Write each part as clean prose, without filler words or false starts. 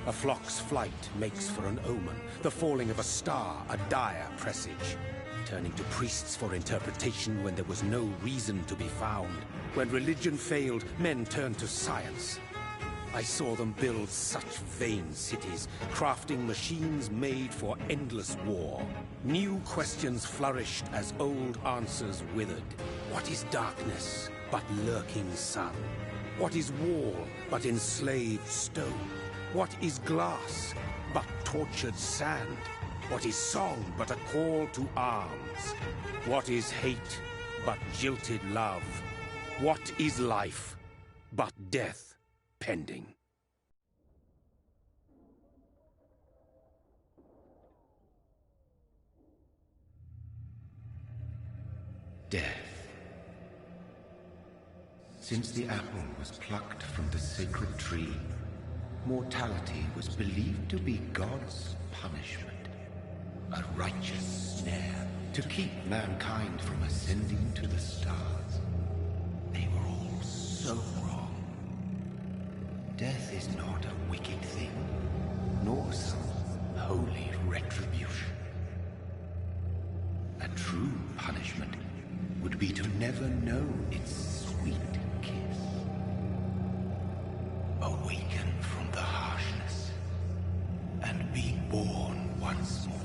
A flock's flight makes for an omen, the falling of a star a dire presage. Turning to priests for interpretation when there was no reason to be found. When religion failed, men turned to science. I saw them build such vain cities, crafting machines made for endless war. New questions flourished as old answers withered. What is darkness but lurking sun? What is wall but enslaved stone? What is glass but tortured sand? What is song but a call to arms? What is hate but jilted love? What is life but death pending? Death. Since the apple was plucked from the sacred tree, mortality was believed to be God's punishment. A righteous snare to keep mankind from ascending to the stars. They were all so wrong. Death is not a wicked thing, nor some holy retribution. A true punishment would be to never know its sweet kiss. Awaken from the harshness and be born once more.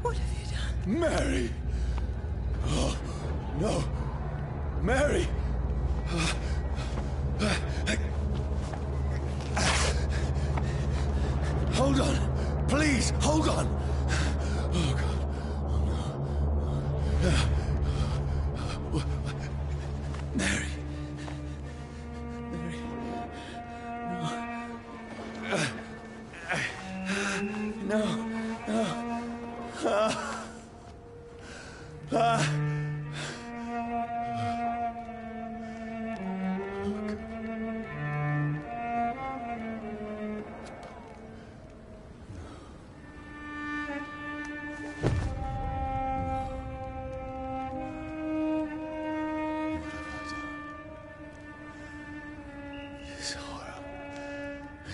What have you done? Mary! Oh, no. Mary! Hold on. Please, hold on. Oh, God. Oh, no. Mary. Mary. No. No.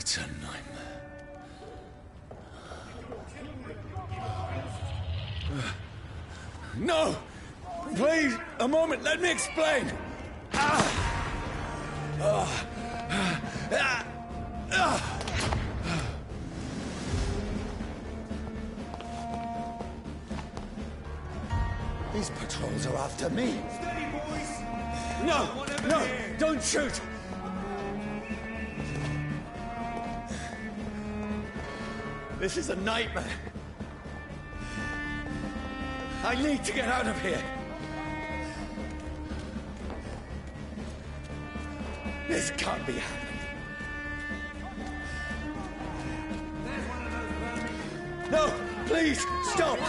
It's a nightmare. No! Please, a moment, let me explain! These patrols are after me. Steady, boys! No! No! Don't shoot! This is a nightmare. I need to get out of here. This can't be happening. No! Please! Stop!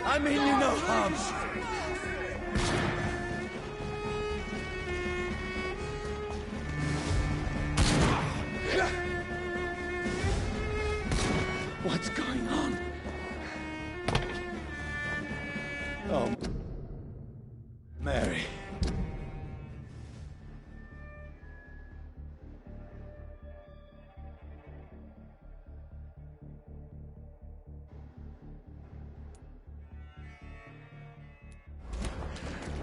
I mean you no harm. What's going on? Oh, Mary.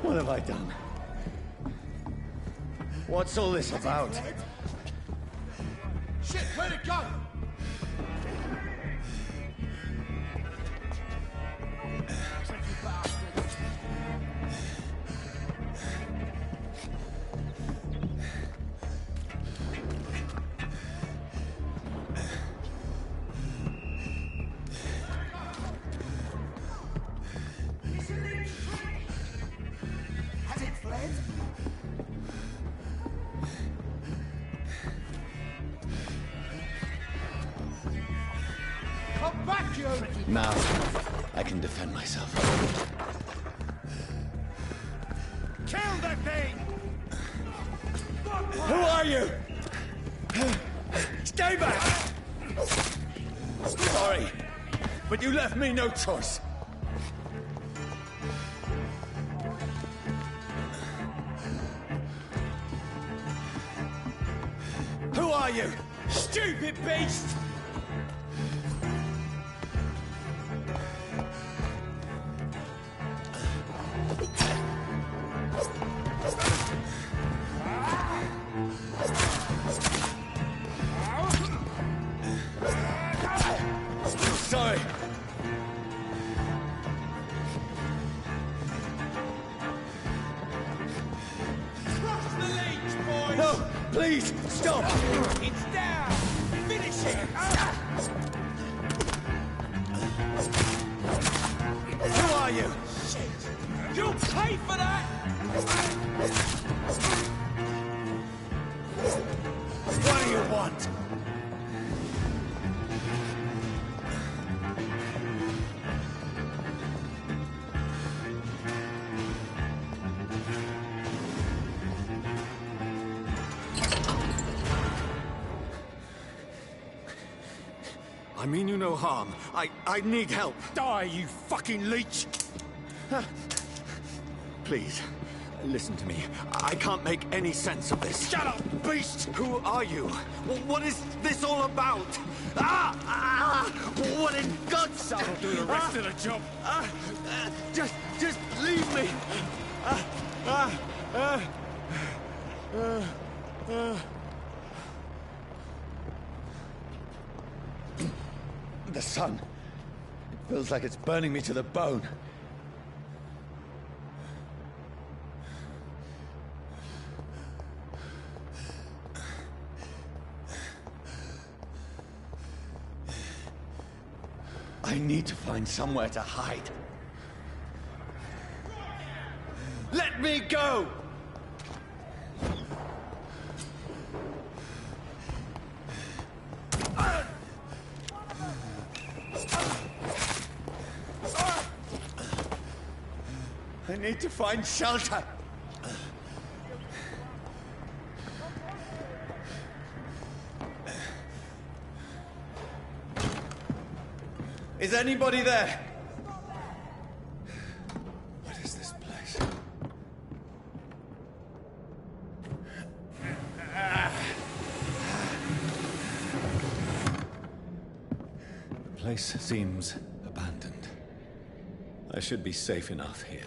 What have I done? What's all this about? Shit, where'd it go? Has it fled? Come back, you! Now, I can defend myself. Kill that thing! Who are you? Stay back! Sorry, but you left me no choice. Who are you? Stupid beast! Sorry. Cross the leech, boys! No, please, stop! It's down! Finish it! Who are you? Shit! You'll pay for that! What do you want? I mean you no harm. I need help. Die, you fucking leech! Please, listen to me. I can't make any sense of this. Shut up, beast! Who are you? What is this all about? What in God's name? That'll do the rest of the job. Just leave me. The sun. It feels like it's burning me to the bone. I need to find somewhere to hide. Let me go! I need to find shelter. Is anybody there? What is this place? place seems abandoned. I should be safe enough here.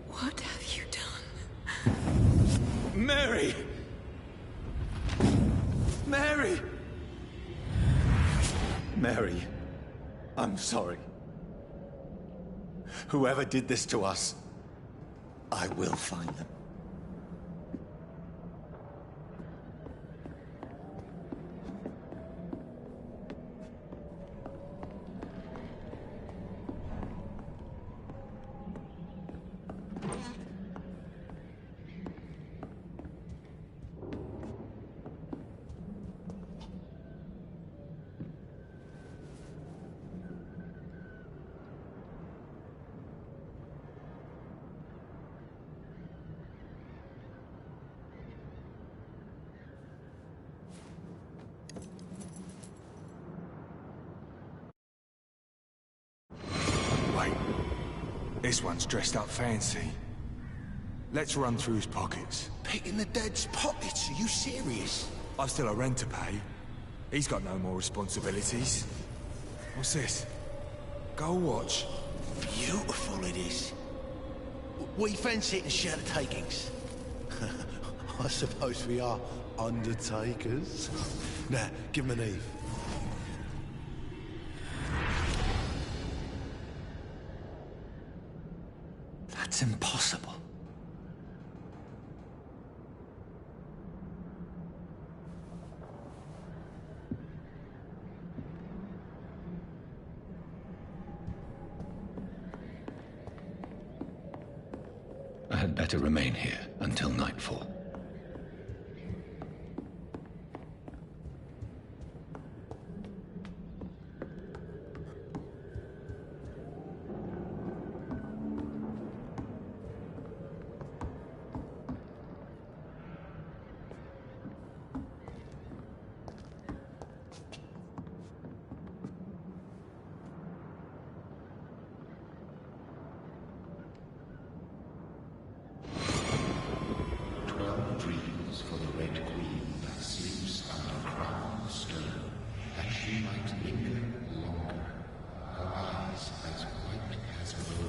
What have you done? Mary! Mary! Mary, I'm sorry. Whoever did this to us, I will find them. This one's dressed up fancy. Let's run through his pockets. Picking the dead's pockets? Are you serious? I've still a rent to pay. He's got no more responsibilities. What's this? Gold watch. Beautiful it is. We fancy it and share the takings. I suppose we are undertakers. Now, give him an Eve. That's impossible. I had better remain here until nightfall.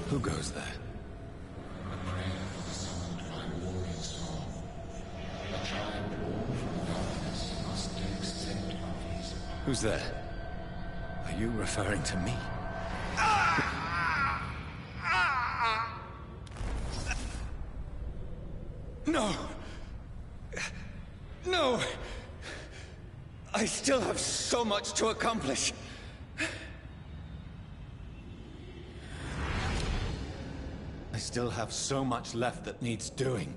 Who goes there? Who's there? Are you referring to me? No! No! I still have so much to accomplish. I still have so much left that needs doing.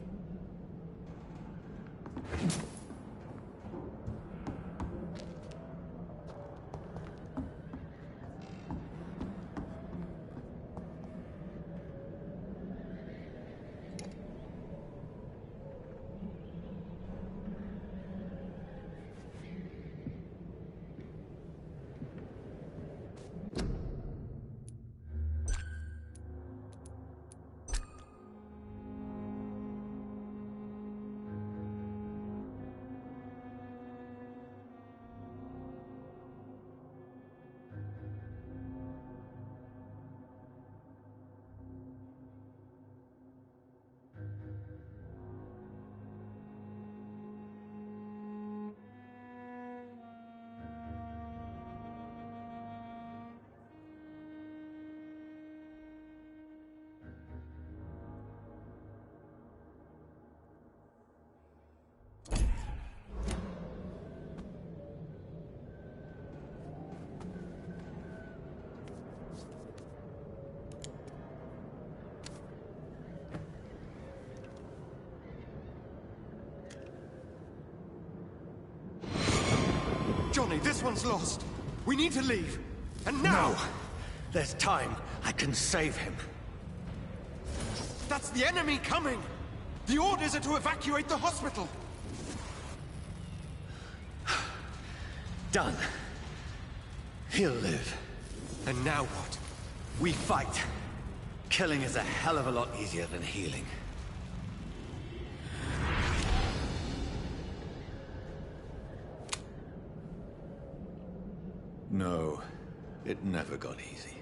Johnny. This one's lost. We need to leave. And now! No. There's time. I can save him. That's the enemy coming! The orders are to evacuate the hospital! Done. He'll live. And now what? We fight. Killing is a hell of a lot easier than healing. No, it never got easy.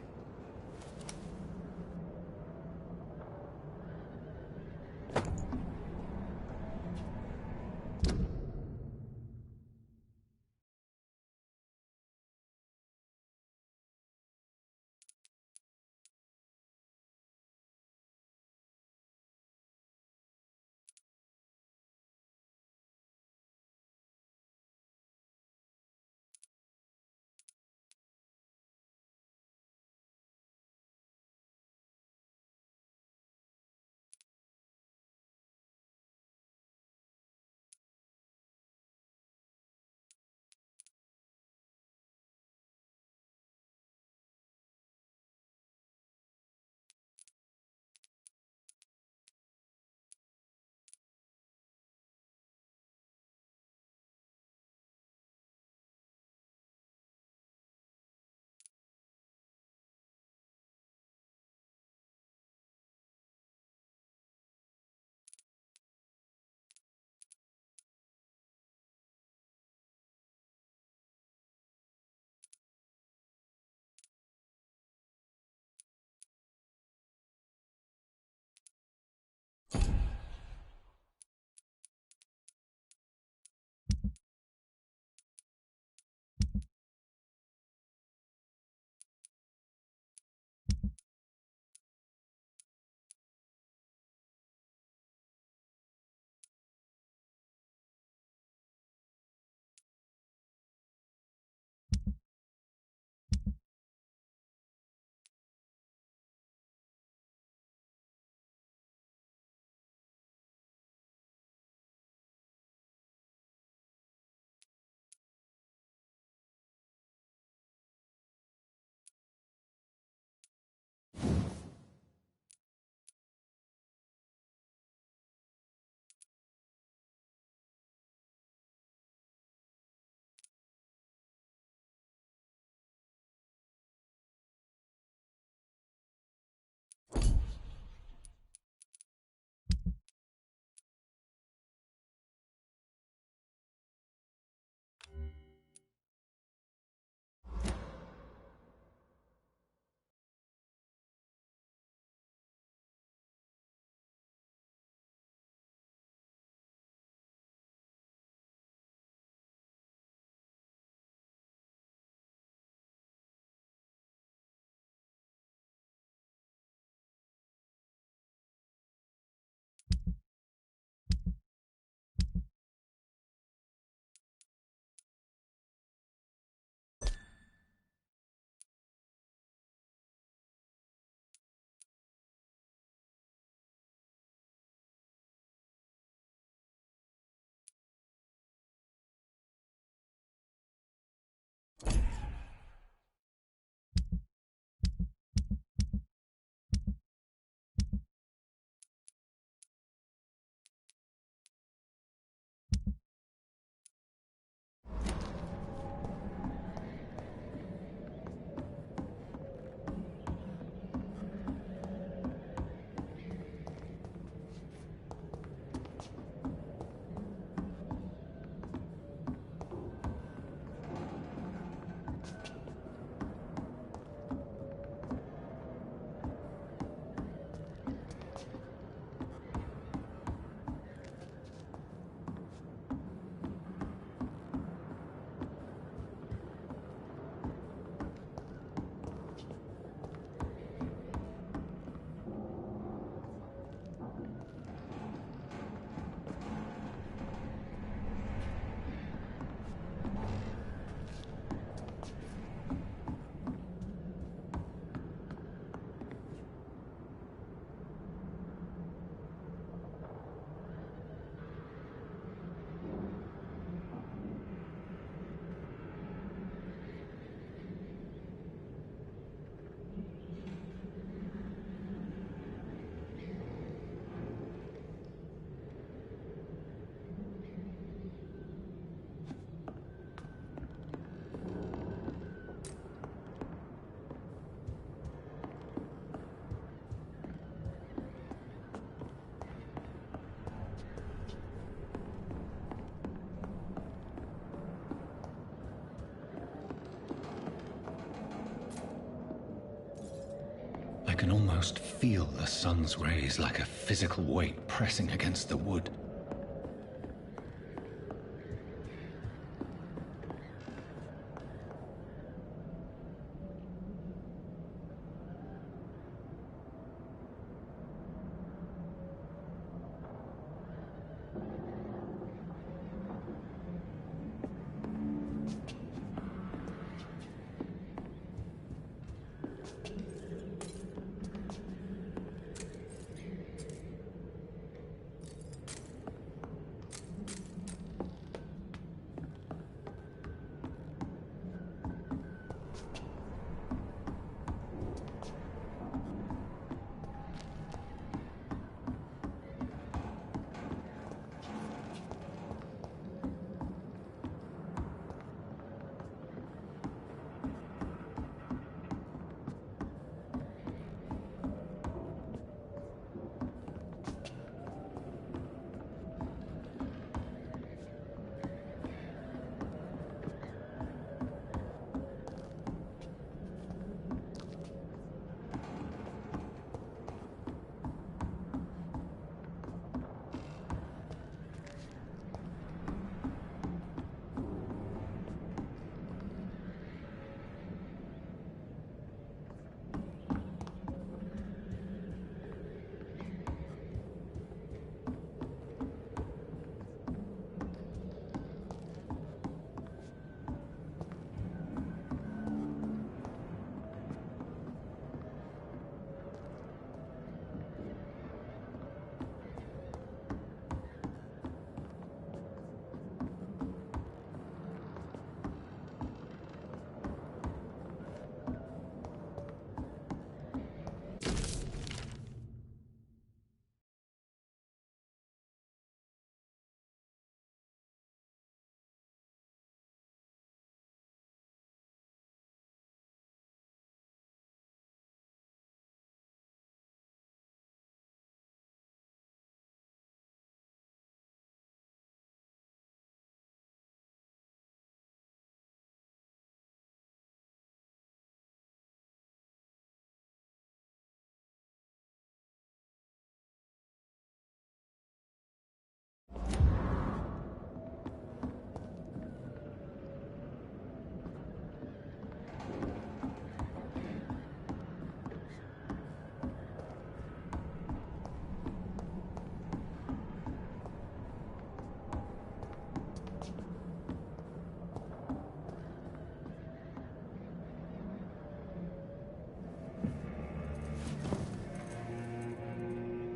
can almost feel the sun's rays like a physical weight pressing against the wood.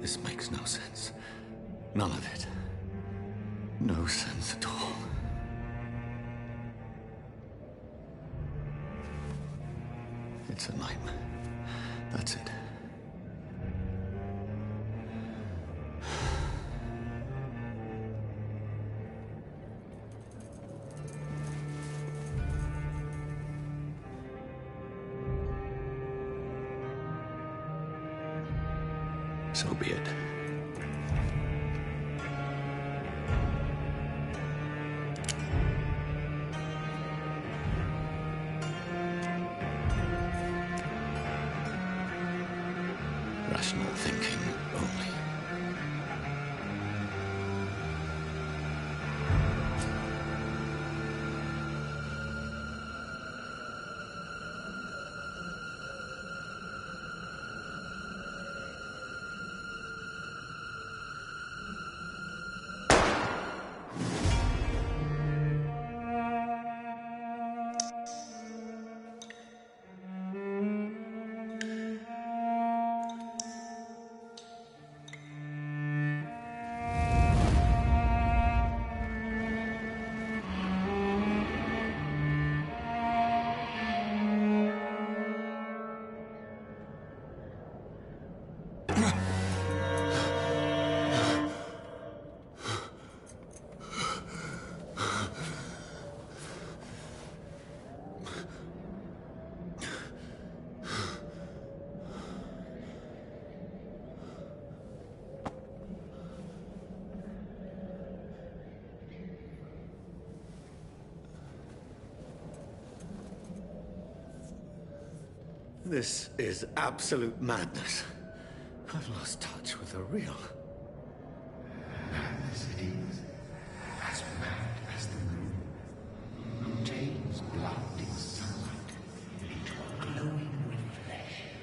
This makes no sense. None of it. No sense at all. It's a nightmare. That's it. So be it. Rational thinking only. This is absolute madness. I've lost touch with the real. Madness it is. As mad as the moon. Who takes blood in sunlight into a glowing reflection.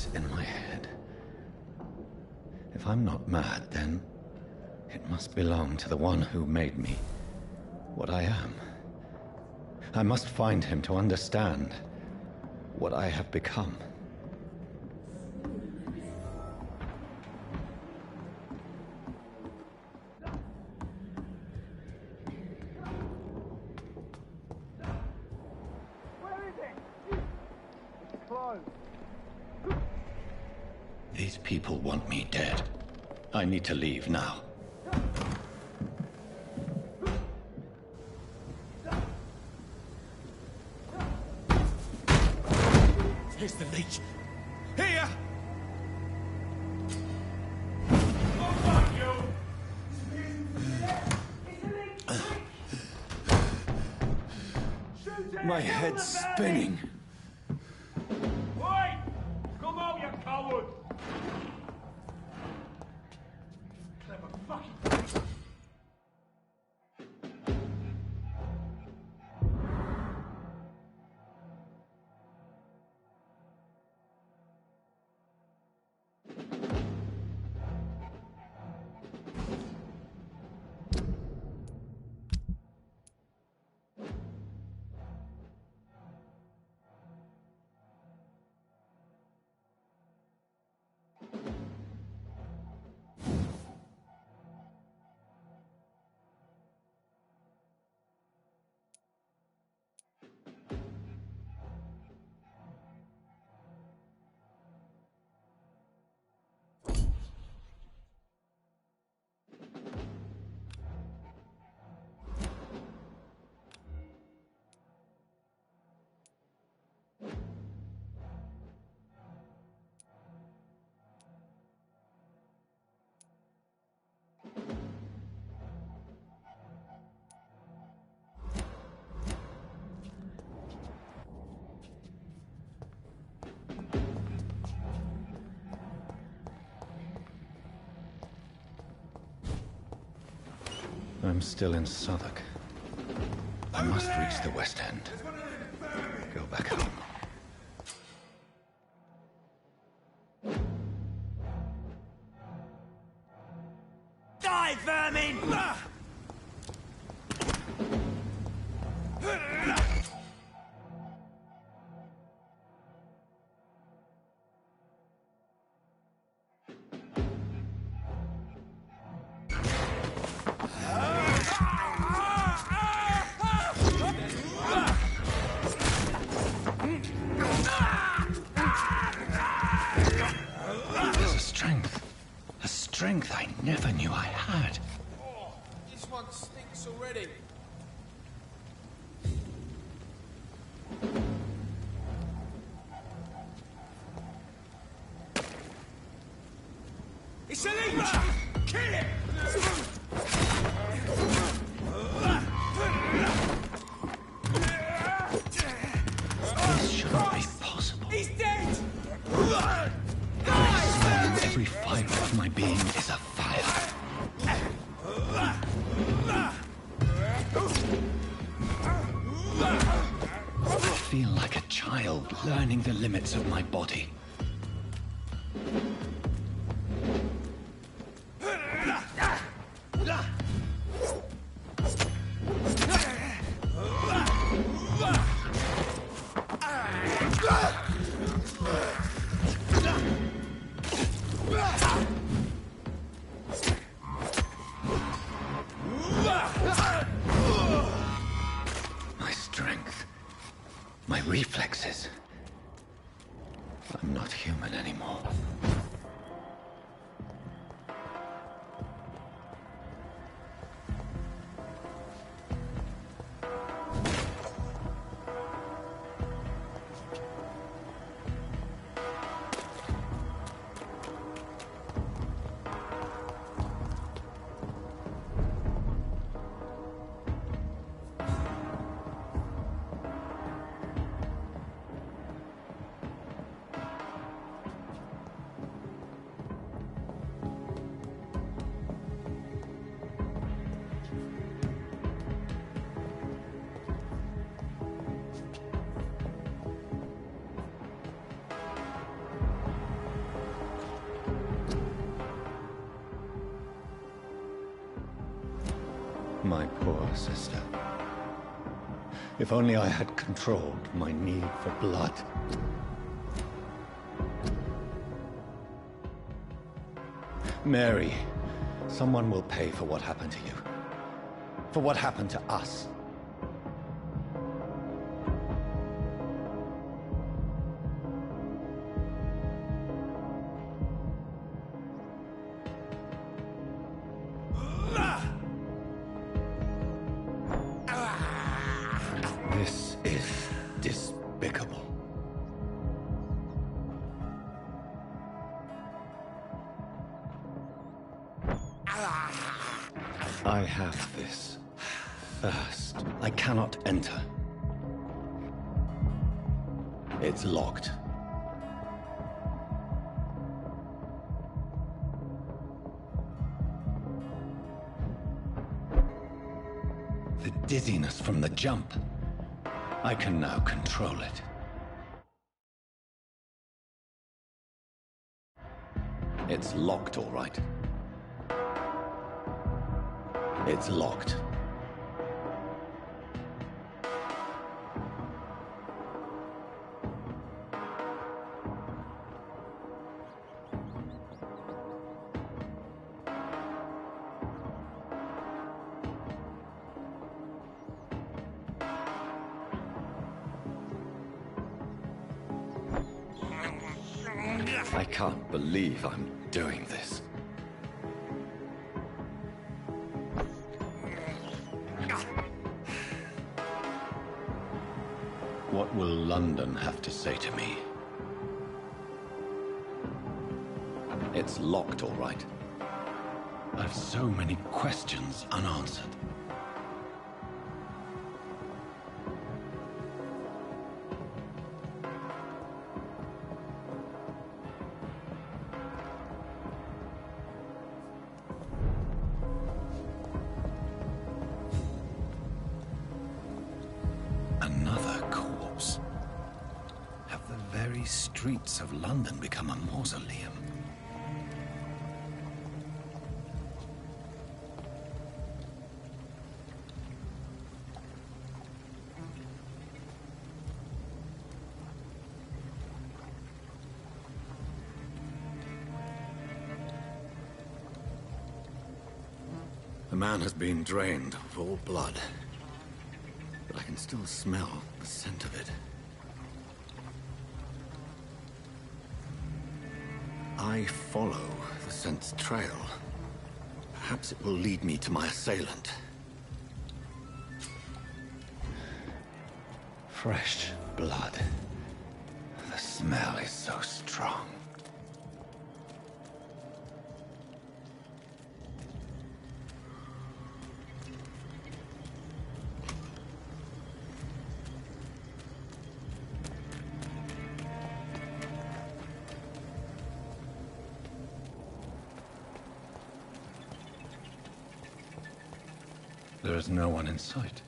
voice in my head. If I'm not mad, then it must belong to the one who made me what I am. I must find him to understand what I have become. These people want me dead. I need to leave now. Here's the leech. Here! My head's spinning. Oi! Come out, you coward! Clever fucking... I'm still in Southwark. I must reach the West End. Go back home. Die, vermin! There's a strength I never knew I had. Oh, this one stinks already. It's a leech! Kill it! This shouldn't be possible. He's dead! Every fibre of my being is a fire. I feel like a child learning the limits of my body. My strength, my reflexes. I'm not human anymore. My poor sister. If only I had controlled my need for blood. Mary, someone will pay for what happened to you. For what happened to us. This is despicable. I have this first. I cannot enter. It's locked. The dizziness from the jump. I can now control it. It's locked, all right. It's locked. I can't believe I'm doing this. What will London have to say to me? It's locked, all right. I've so many questions unanswered. Another corpse. Have the very streets of London become a mausoleum? The man has been drained of all blood. But I can still smell the scent of it. I follow the scent's trail. Perhaps it will lead me to my assailant. Fresh blood. The smell is so strong. There is no one in sight.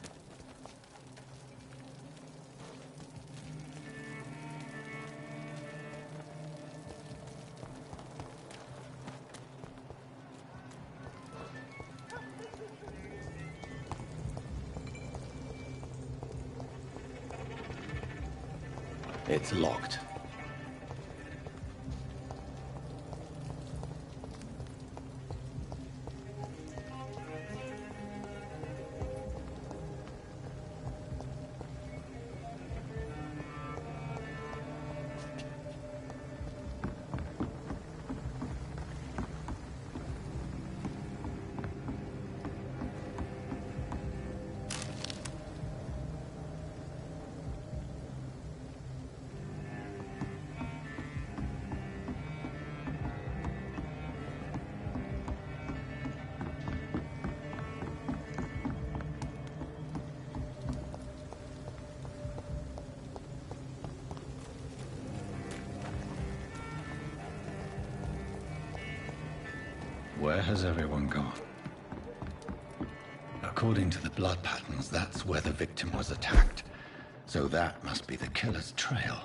It's locked. Where has everyone gone? According to the blood patterns, that's where the victim was attacked. So that must be the killer's trail.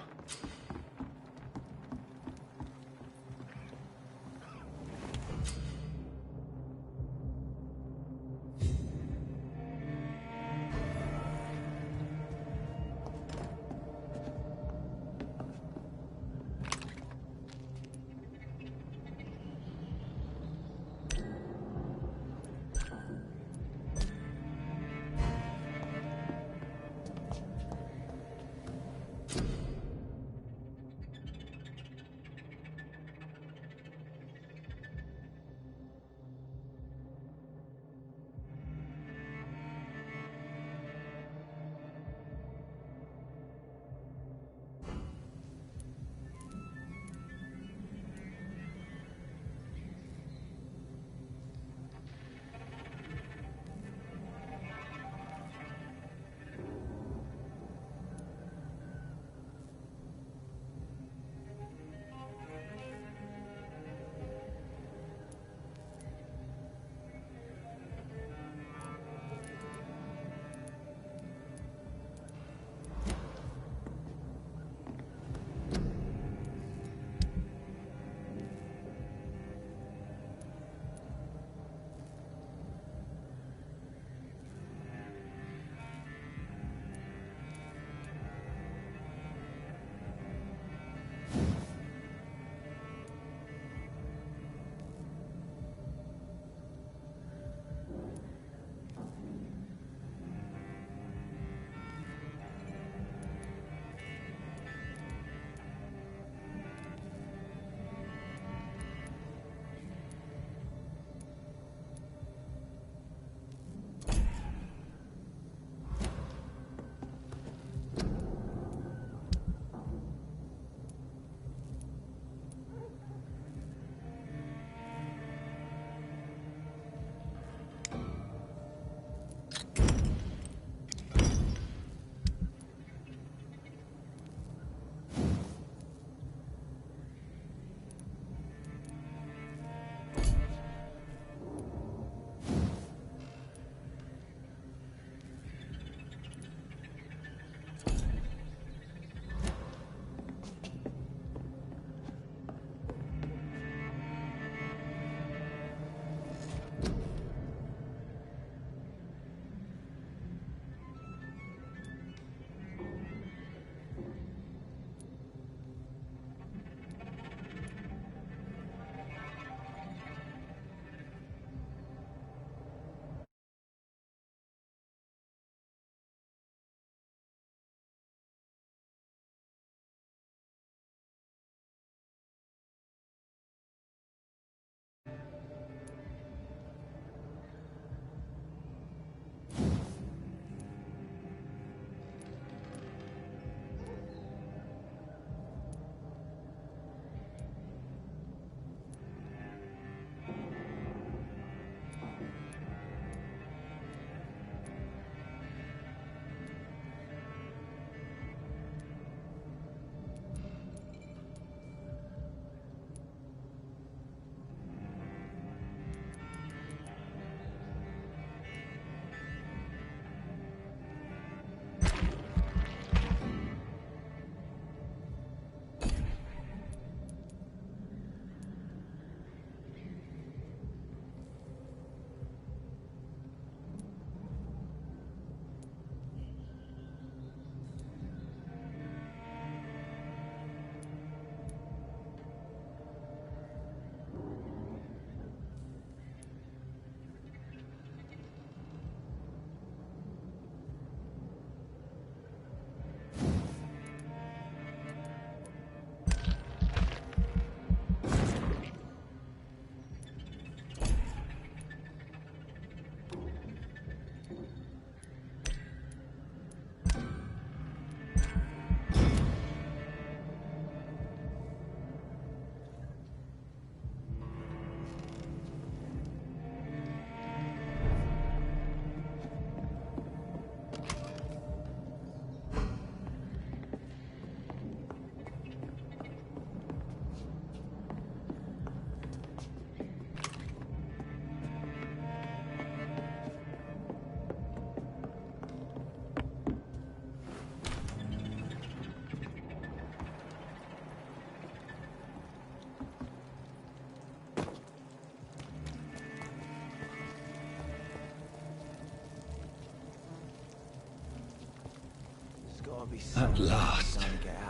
At last,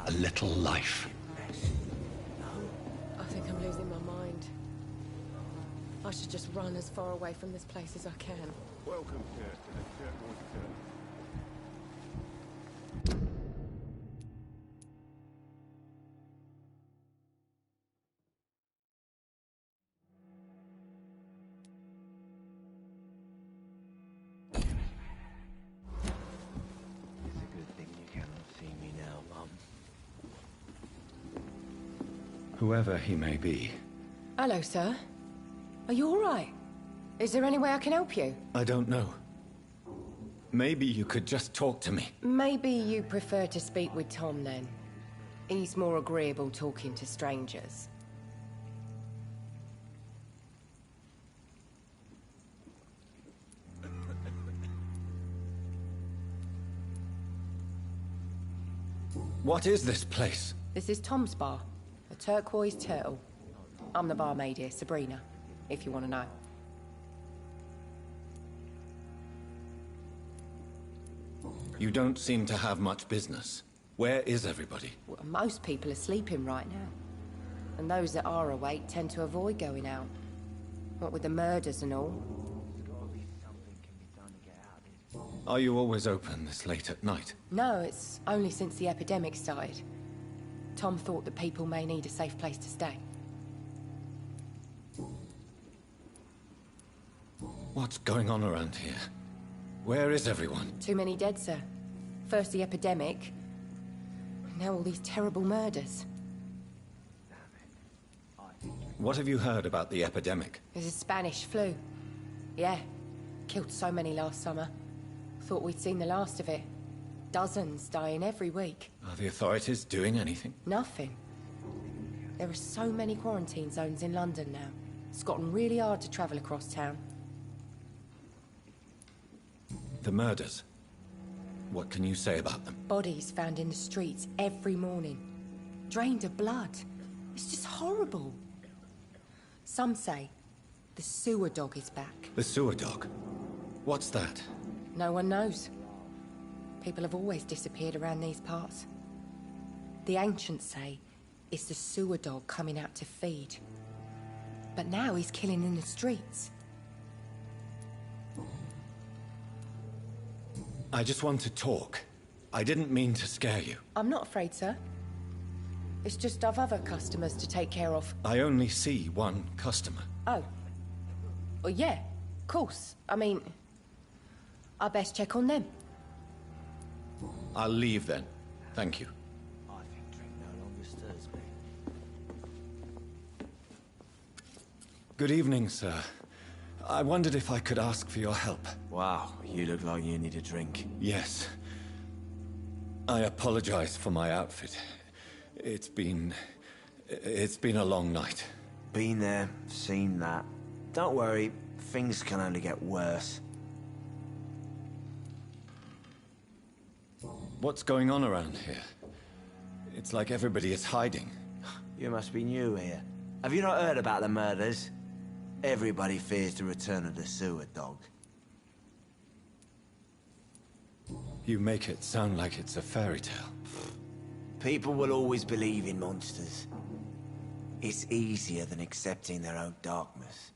a little life. I think I'm losing my mind. I should just run as far away from this place as I can. Welcome, Kurt, to the Turquoise Turtle. It's a good thing you cannot see me now, Mum. Whoever he may be. Hello, sir. Are you all right? Is there any way I can help you? I don't know. Maybe you could just talk to me. Maybe you prefer to speak with Tom, then. He's more agreeable talking to strangers. What is this place? This is Tom's bar, a Turquoise Turtle. I'm the barmaid here, Sabrina, if you want to know. You don't seem to have much business. Where is everybody? Well, most people are sleeping right now. And those that are awake tend to avoid going out. What with the murders and all. Are you always open this late at night? No, it's only since the epidemic started. Tom thought that people may need a safe place to stay. What's going on around here? Where is everyone? Too many dead, sir. First the epidemic, now all these terrible murders. What have you heard about the epidemic? There's a Spanish flu. Yeah, killed so many last summer. Thought we'd seen the last of it. Dozens dying every week. Are the authorities doing anything? Nothing. There are so many quarantine zones in London now. It's gotten really hard to travel across town. The murders. What can you say about them? Bodies found in the streets every morning. Drained of blood. It's just horrible. Some say the sewer dog is back. The sewer dog? What's that? No one knows. People have always disappeared around these parts. The ancients say it's the sewer dog coming out to feed. But now he's killing in the streets. I just want to talk. I didn't mean to scare you. I'm not afraid, sir. It's just I've other customers to take care of. I only see one customer. Oh. Well, yeah, of course. I mean, I best check on them. I'll leave then. Thank you. I think drink no longer stirs me. Good evening, sir. I wondered if I could ask for your help. Wow, you look like you need a drink. Yes. I apologize for my outfit. It's been a long night. Been there, seen that. Don't worry, things can only get worse. What's going on around here? It's like everybody is hiding. You must be new here. Have you not heard about the murders? Everybody fears the return of the sewer dog. You make it sound like it's a fairy tale. People will always believe in monsters. It's easier than accepting their own darkness.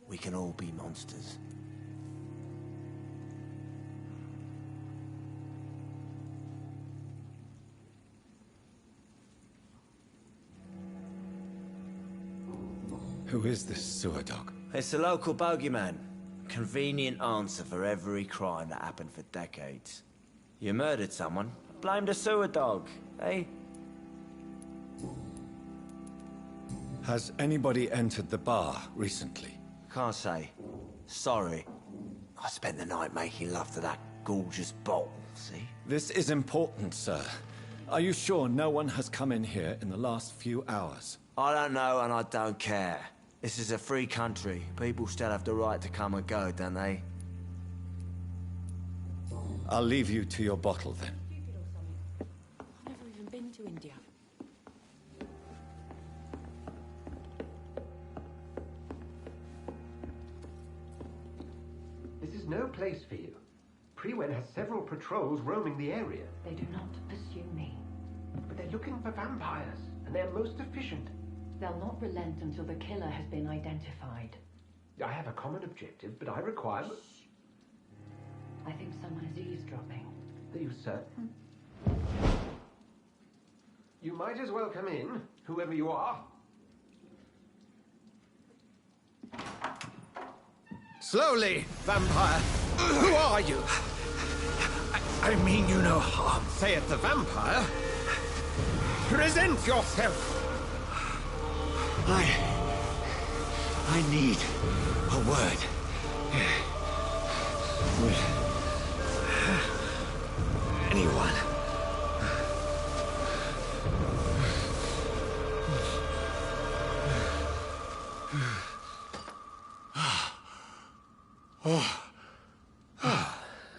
We can all be monsters. Who is this sewer dog? It's a local bogeyman. Convenient answer for every crime that happened for decades. You murdered someone, blame the sewer dog, eh? Has anybody entered the bar recently? Can't say. Sorry. I spent the night making love to that gorgeous bottle, see? This is important, sir. Are you sure no one has come in here in the last few hours? I don't know and I don't care. This is a free country. People still have the right to come and go, don't they? I'll leave you to your bottle then. I've never even been to India. This is no place for you. Prewen has several patrols roaming the area. They do not pursue me. But they're looking for vampires, and they're most efficient. They'll not relent until the killer has been identified. I have a common objective, but I require... I think someone is eavesdropping. Are you certain? You might as well come in, whoever you are. Slowly, vampire. Who are you? I mean you no harm. Saith the vampire. Present yourself. I need a word. Anyone.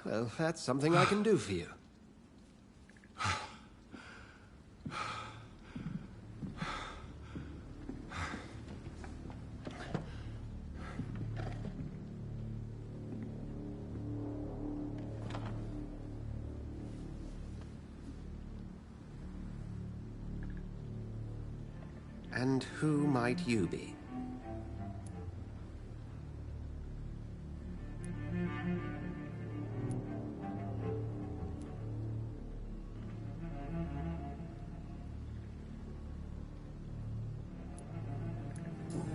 Well, that's something I can do for you. And who might you be?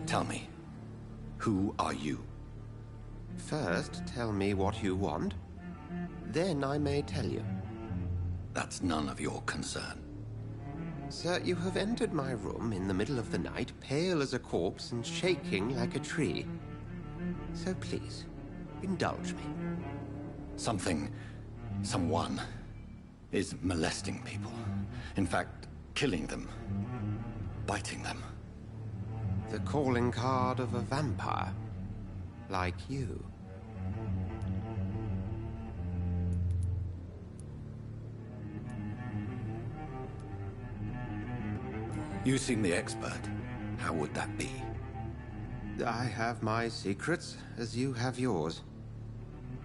Tell me, who are you? First, tell me what you want. Then I may tell you. That's none of your concern. Sir, you have entered my room in the middle of the night, pale as a corpse and shaking like a tree. So please, indulge me. Someone is molesting people. In fact, killing them. Biting them. The calling card of a vampire. Like you. You seem the expert. How would that be? I have my secrets, as you have yours.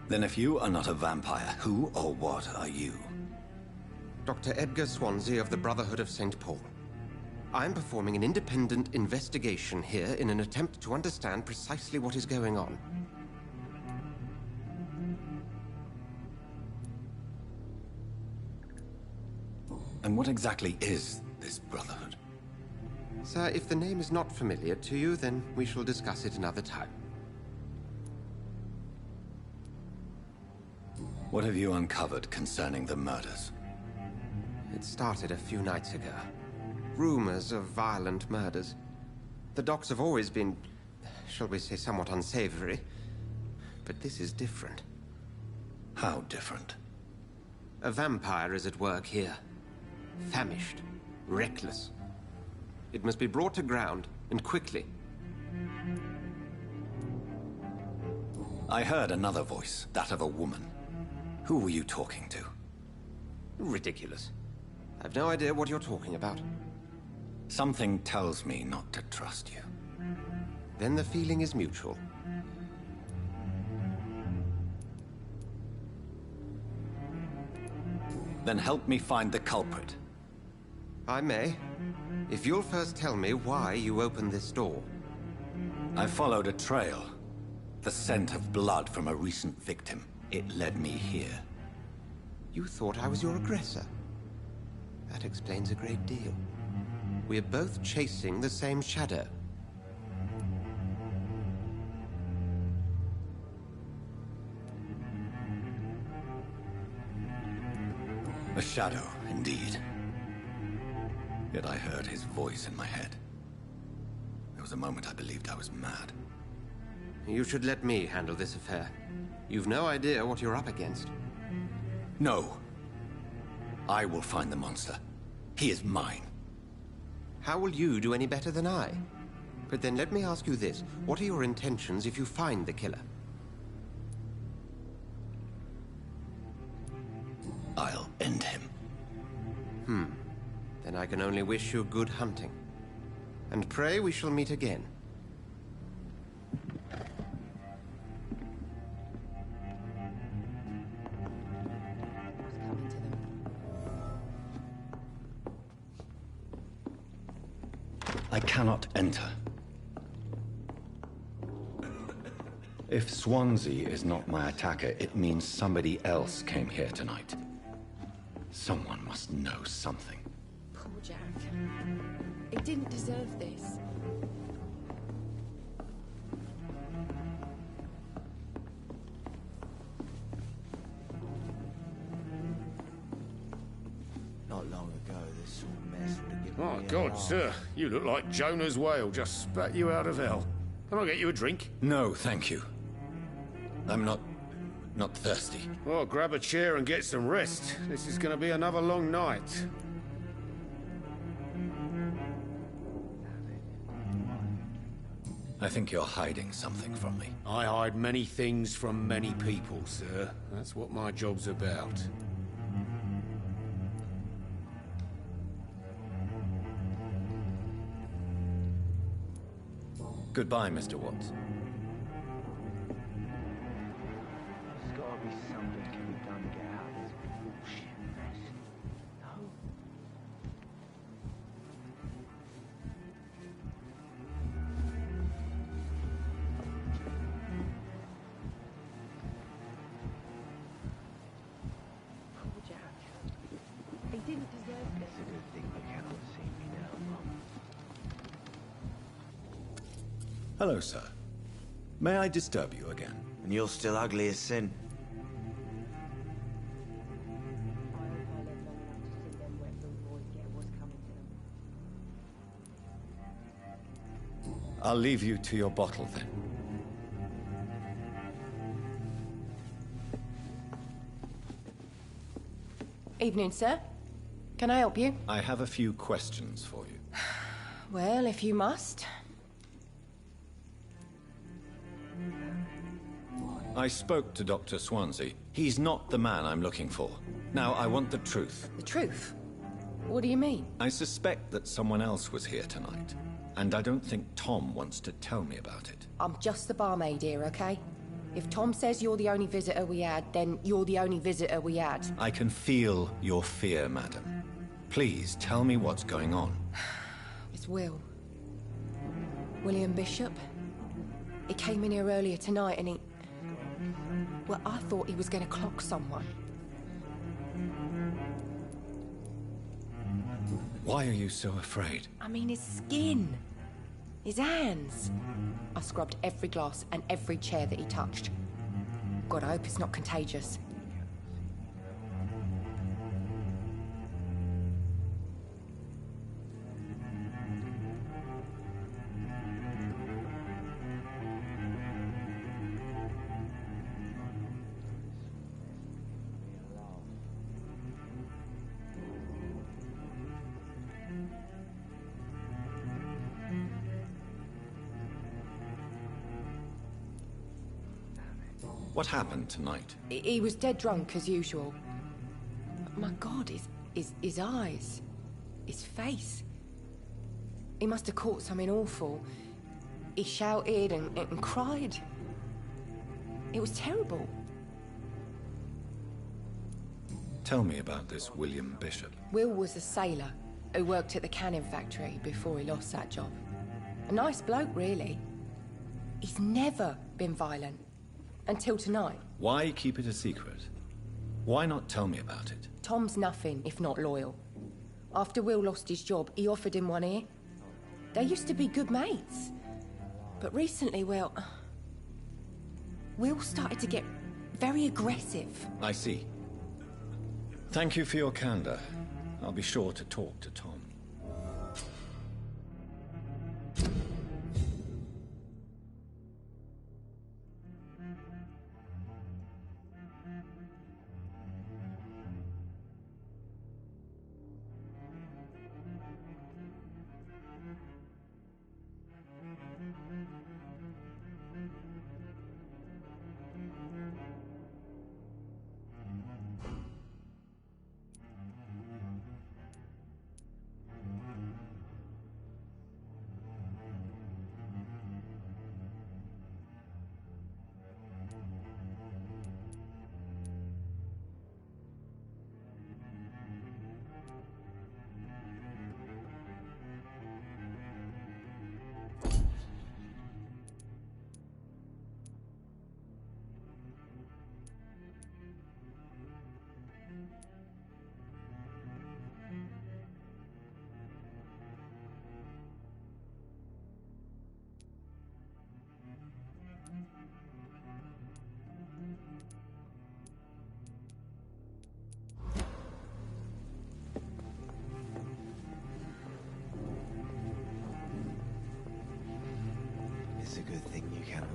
Then if you are not a vampire, who or what are you? Dr. Edgar Swansea of the Brotherhood of St. Paul. I'm performing an independent investigation here in an attempt to understand precisely what is going on. And what exactly is this Brotherhood? Sir, if the name is not familiar to you, then we shall discuss it another time. What have you uncovered concerning the murders? It started a few nights ago. Rumors of violent murders. The docs have always been, shall we say, somewhat unsavory. But this is different. How different? A vampire is at work here. Famished. Reckless. It must be brought to ground, and quickly. I heard another voice, that of a woman. Who were you talking to? Ridiculous. I've no idea what you're talking about. Something tells me not to trust you. Then the feeling is mutual. Then help me find the culprit. I may. If you'll first tell me why you opened this door. I followed a trail. The scent of blood from a recent victim. It led me here. You thought I was your aggressor. That explains a great deal. We're both chasing the same shadow. A shadow, indeed. Yet I heard his voice in my head. There was a moment I believed I was mad. You should let me handle this affair. You've no idea what you're up against. No. I will find the monster. He is mine. How will you do any better than I? But then let me ask you this. What are your intentions if you find the killer? I'll end him. Then I can only wish you good hunting. And pray we shall meet again. cannot enter. If Swansea is not my attacker, it means somebody else came here tonight. Someone must know something. Poor Jack. He didn't deserve this. Not long ago, this sort of mess would have given My me a God, laugh. sir. You look like Jonah's whale just spat you out of hell. Can I get you a drink? No, thank you. I'm not thirsty. Well, grab a chair and get some rest. This is going to be another long night. I think you're hiding something from me. I hide many things from many people, sir. That's what my job's about. Goodbye, Mr. Watts. There's gotta be something can be done to get out of this bullshit mess. No? Poor Jack. He didn't deserve this. It's a good thing you cannot see me now, Mum. Hello, sir. May I disturb you again? And you're still ugly as sin. I'll leave you to your bottle then. Evening, sir. Can I help you? I have a few questions for you. Well, if you must. I spoke to Dr. Swansea. He's not the man I'm looking for. Now, I want the truth. The truth? What do you mean? I suspect that someone else was here tonight, and I don't think Tom wants to tell me about it. I'm just the barmaid here, okay? If Tom says you're the only visitor we had, then you're the only visitor we had. I can feel your fear, madam. Please tell me what's going on. It's Will. William Bishop. He came in here earlier tonight and he... Well, I thought he was going to clock someone. Why are you so afraid? I mean, his skin. His hands. I scrubbed every glass and every chair that he touched. God, I hope it's not contagious. What happened tonight? He was dead drunk, as usual. My God, his eyes. His face. He must have caught something awful. He shouted and cried. It was terrible. Tell me about this William Bishop. Will was a sailor who worked at the cannon factory before he lost that job. A nice bloke, really. He's never been violent. Until tonight. Why keep it a secret? Why not tell me about it? Tom's nothing if not loyal. After Will lost his job, he offered him one ear. They used to be good mates. But recently, well... Will started to get very aggressive. I see. Thank you for your candor. I'll be sure to talk to Tom.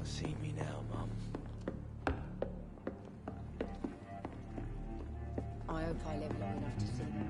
see me now, Mum. I hope I live long enough to see them.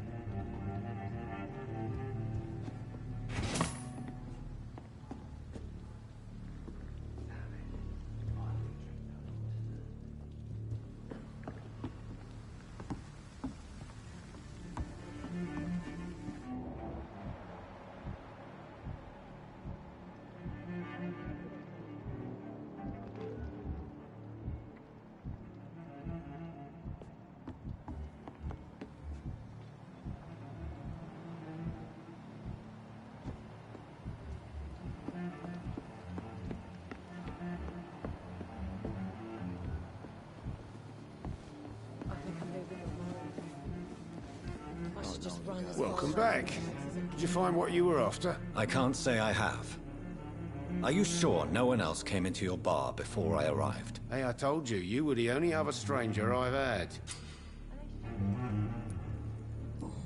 Welcome back. Did you find what you were after? I can't say I have. Are you sure no one else came into your bar before I arrived? Hey, I told you, you were the only other stranger I've had.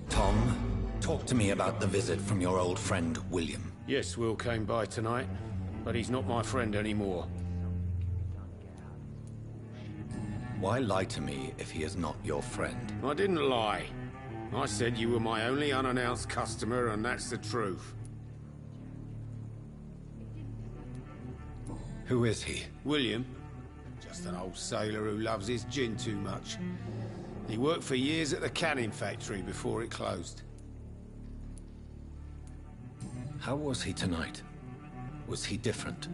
Tom, talk to me about the visit from your old friend, William. Yes, Will came by tonight, but he's not my friend anymore. Why lie to me if he is not your friend? I didn't lie. I said you were my only unannounced customer, and that's the truth. Who is he? William. Just an old sailor who loves his gin too much. He worked for years at the canning factory before it closed. How was he tonight? Was he different?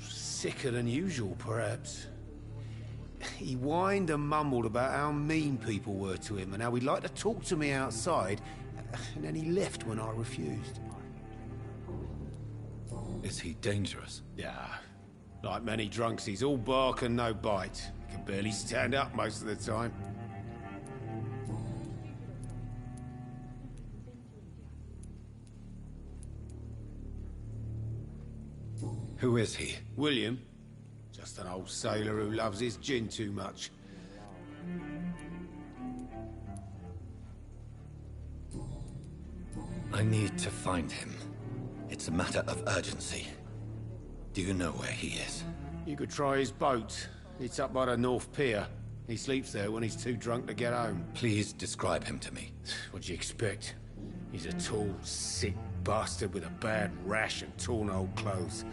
Sicker than usual, perhaps. He whined and mumbled about how mean people were to him and how he'd like to talk to me outside, and then he left when I refused. Is he dangerous? Yeah. Like many drunks, he's all bark and no bite. He can barely stand up most of the time. Who is he? William. Just an old sailor who loves his gin too much. I need to find him. It's a matter of urgency. Do you know where he is? You could try his boat. It's up by the North Pier. He sleeps there when he's too drunk to get home. Please describe him to me. What'd you expect? He's a tall, sick bastard with a bad rash and torn old clothes.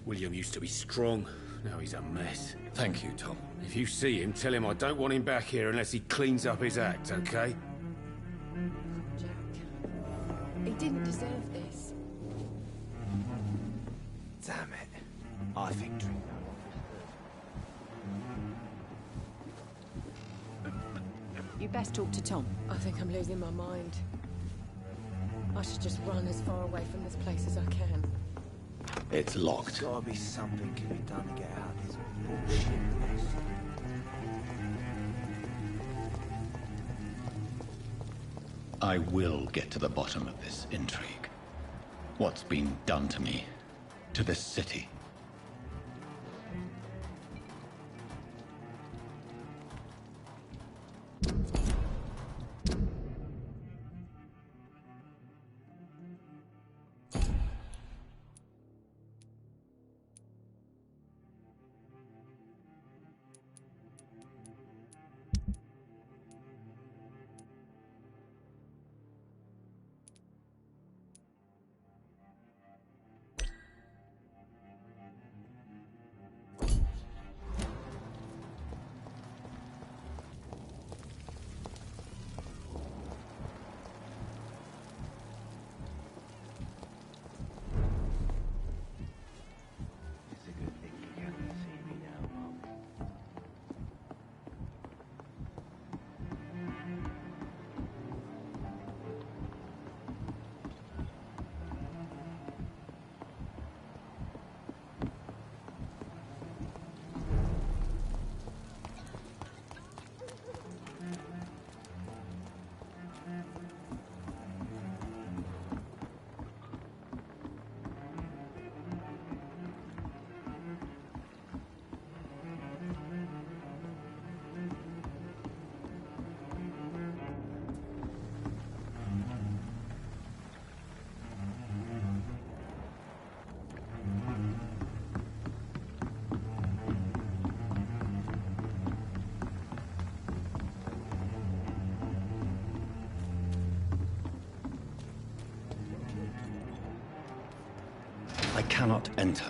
William used to be strong. Now he's a mess. Thank you, Tom. If you see him, tell him I don't want him back here unless he cleans up his act, okay? Jack. He didn't deserve this. Damn it. I think drink. You best talk to Tom. I think I'm losing my mind. I should just run as far away from this place as I can. It's locked. There's gotta be something can be done to get out of this bullshit mess. I will get to the bottom of this intrigue. What's been done to me, to this city. cannot enter.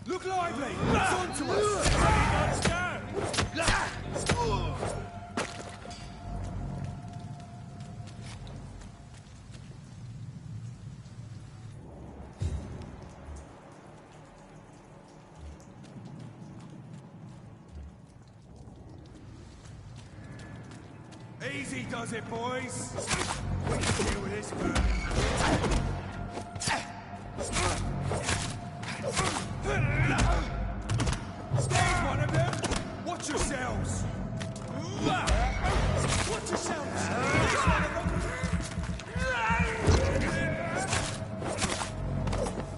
Look lively! It's on to us! Ready, down! Easy does it, boys! We can deal with this first. There's one of them! Watch yourselves! Watch yourselves! There's one of them!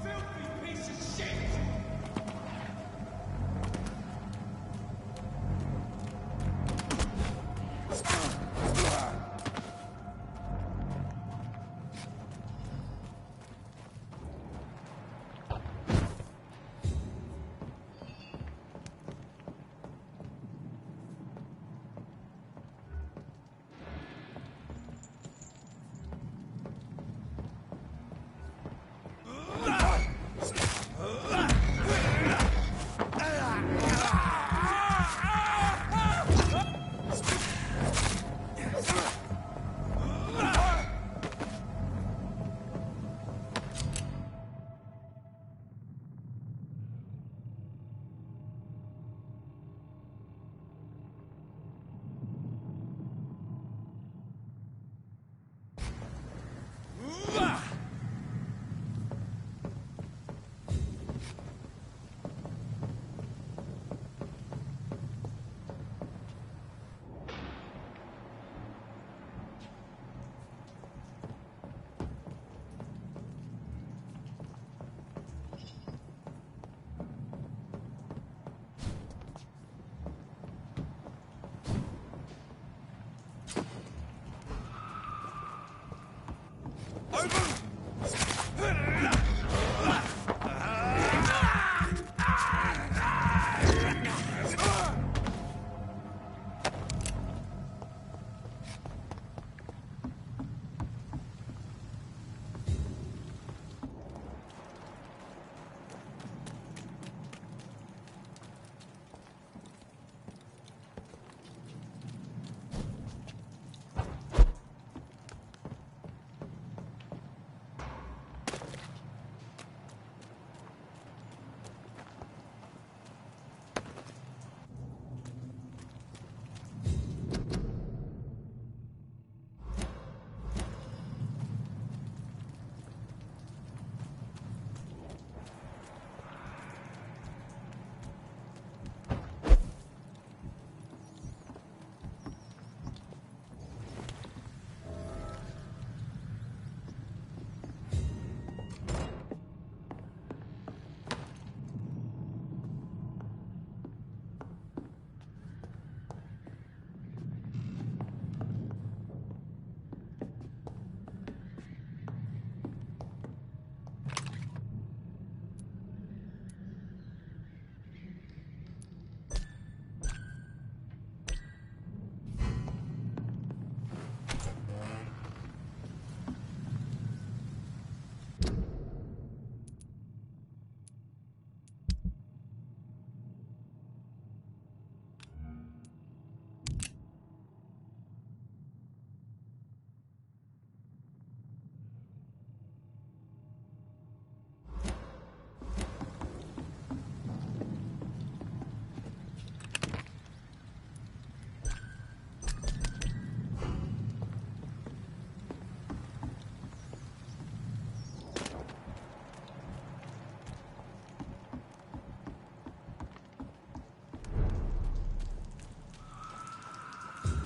Filthy piece of shit!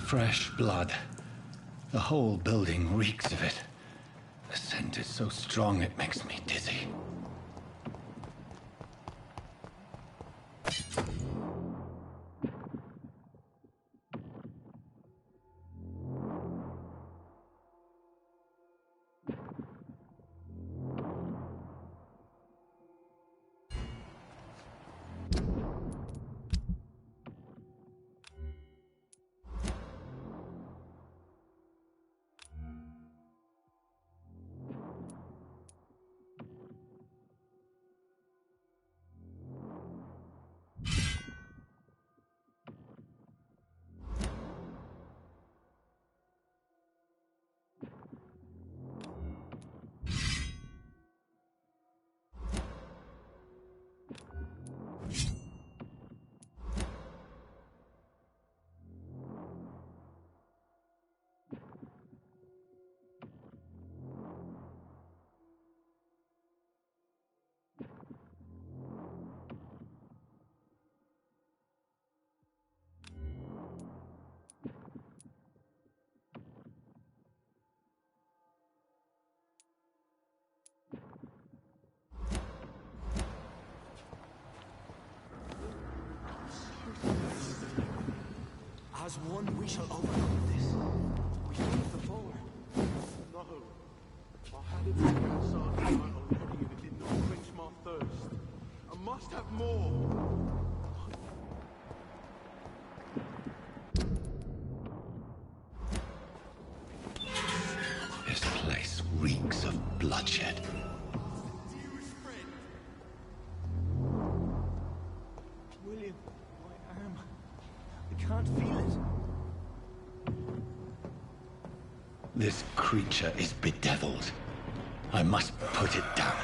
Fresh blood. The whole building reeks of it. The scent is so strong it makes me dizzy. As one, we shall overcome this. We fought before. No. I had it from outside tonight already and it did not quench my thirst. I must have more. This place reeks of bloodshed. William, my arm. I can't feel it. This creature is bedeviled. I must put it down.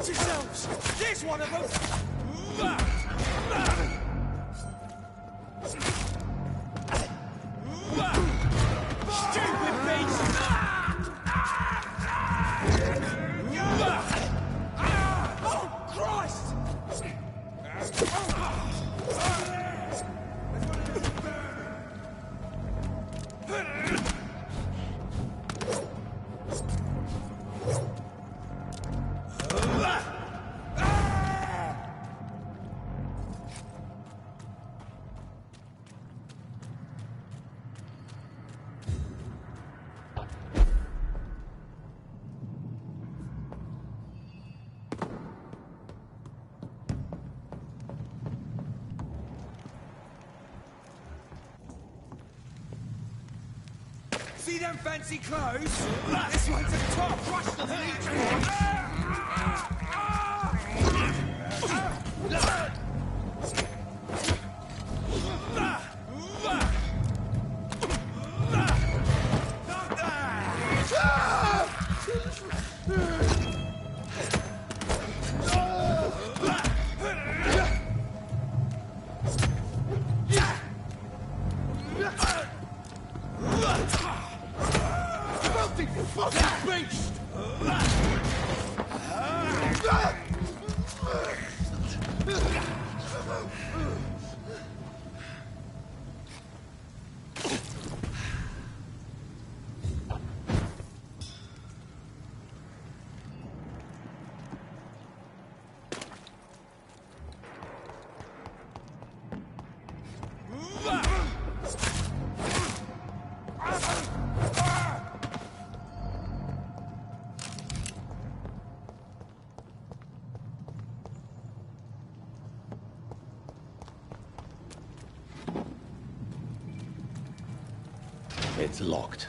Watch yourselves! There's one of them! Stupid beast! Oh, Christ! See them fancy clothes? This one's a top rush to It's locked.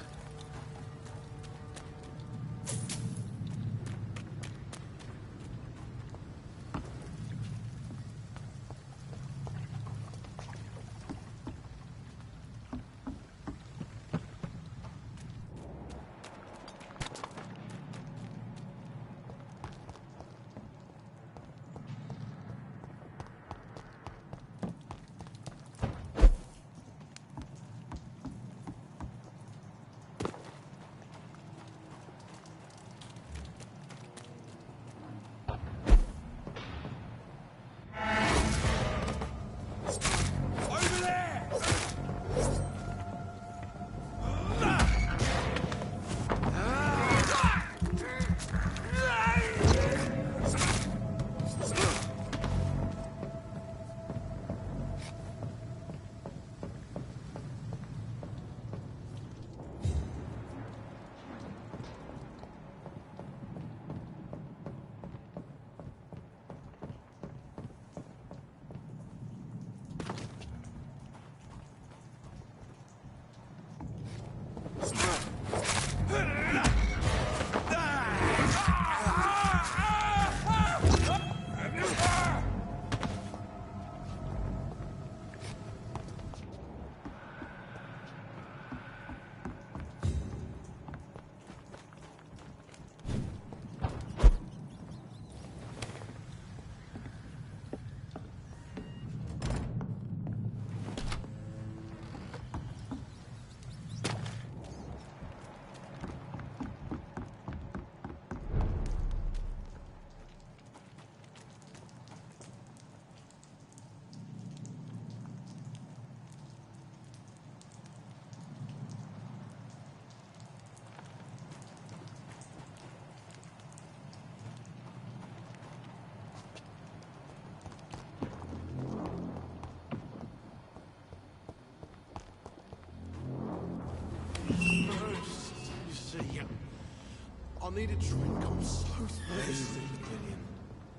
I need a drink, I'm so thirsty.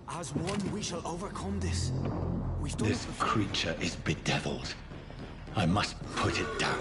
As one, we shall overcome this. We've done This it before. creature is bedeviled. I must put it down.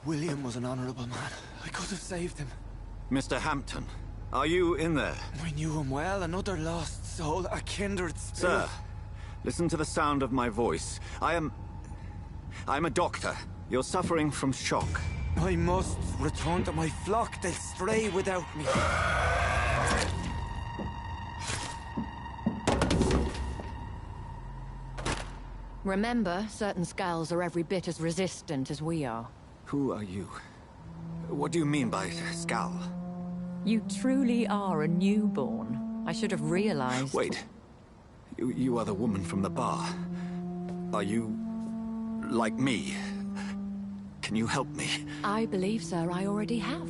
William was an honorable man. I could have saved him. Mr. Hampton, are you in there? I knew him well, another lost soul, a kindred spirit. Sir, listen to the sound of my voice. I'm a doctor. You're suffering from shock. I must return to my flock. They'll stray without me. Remember, certain skulls are every bit as resistant as we are. Who are you? What do you mean by skull? You truly are a newborn. I should have realized. Wait. You are the woman from the bar. Are you... like me? Can you help me? I believe, sir, I already have.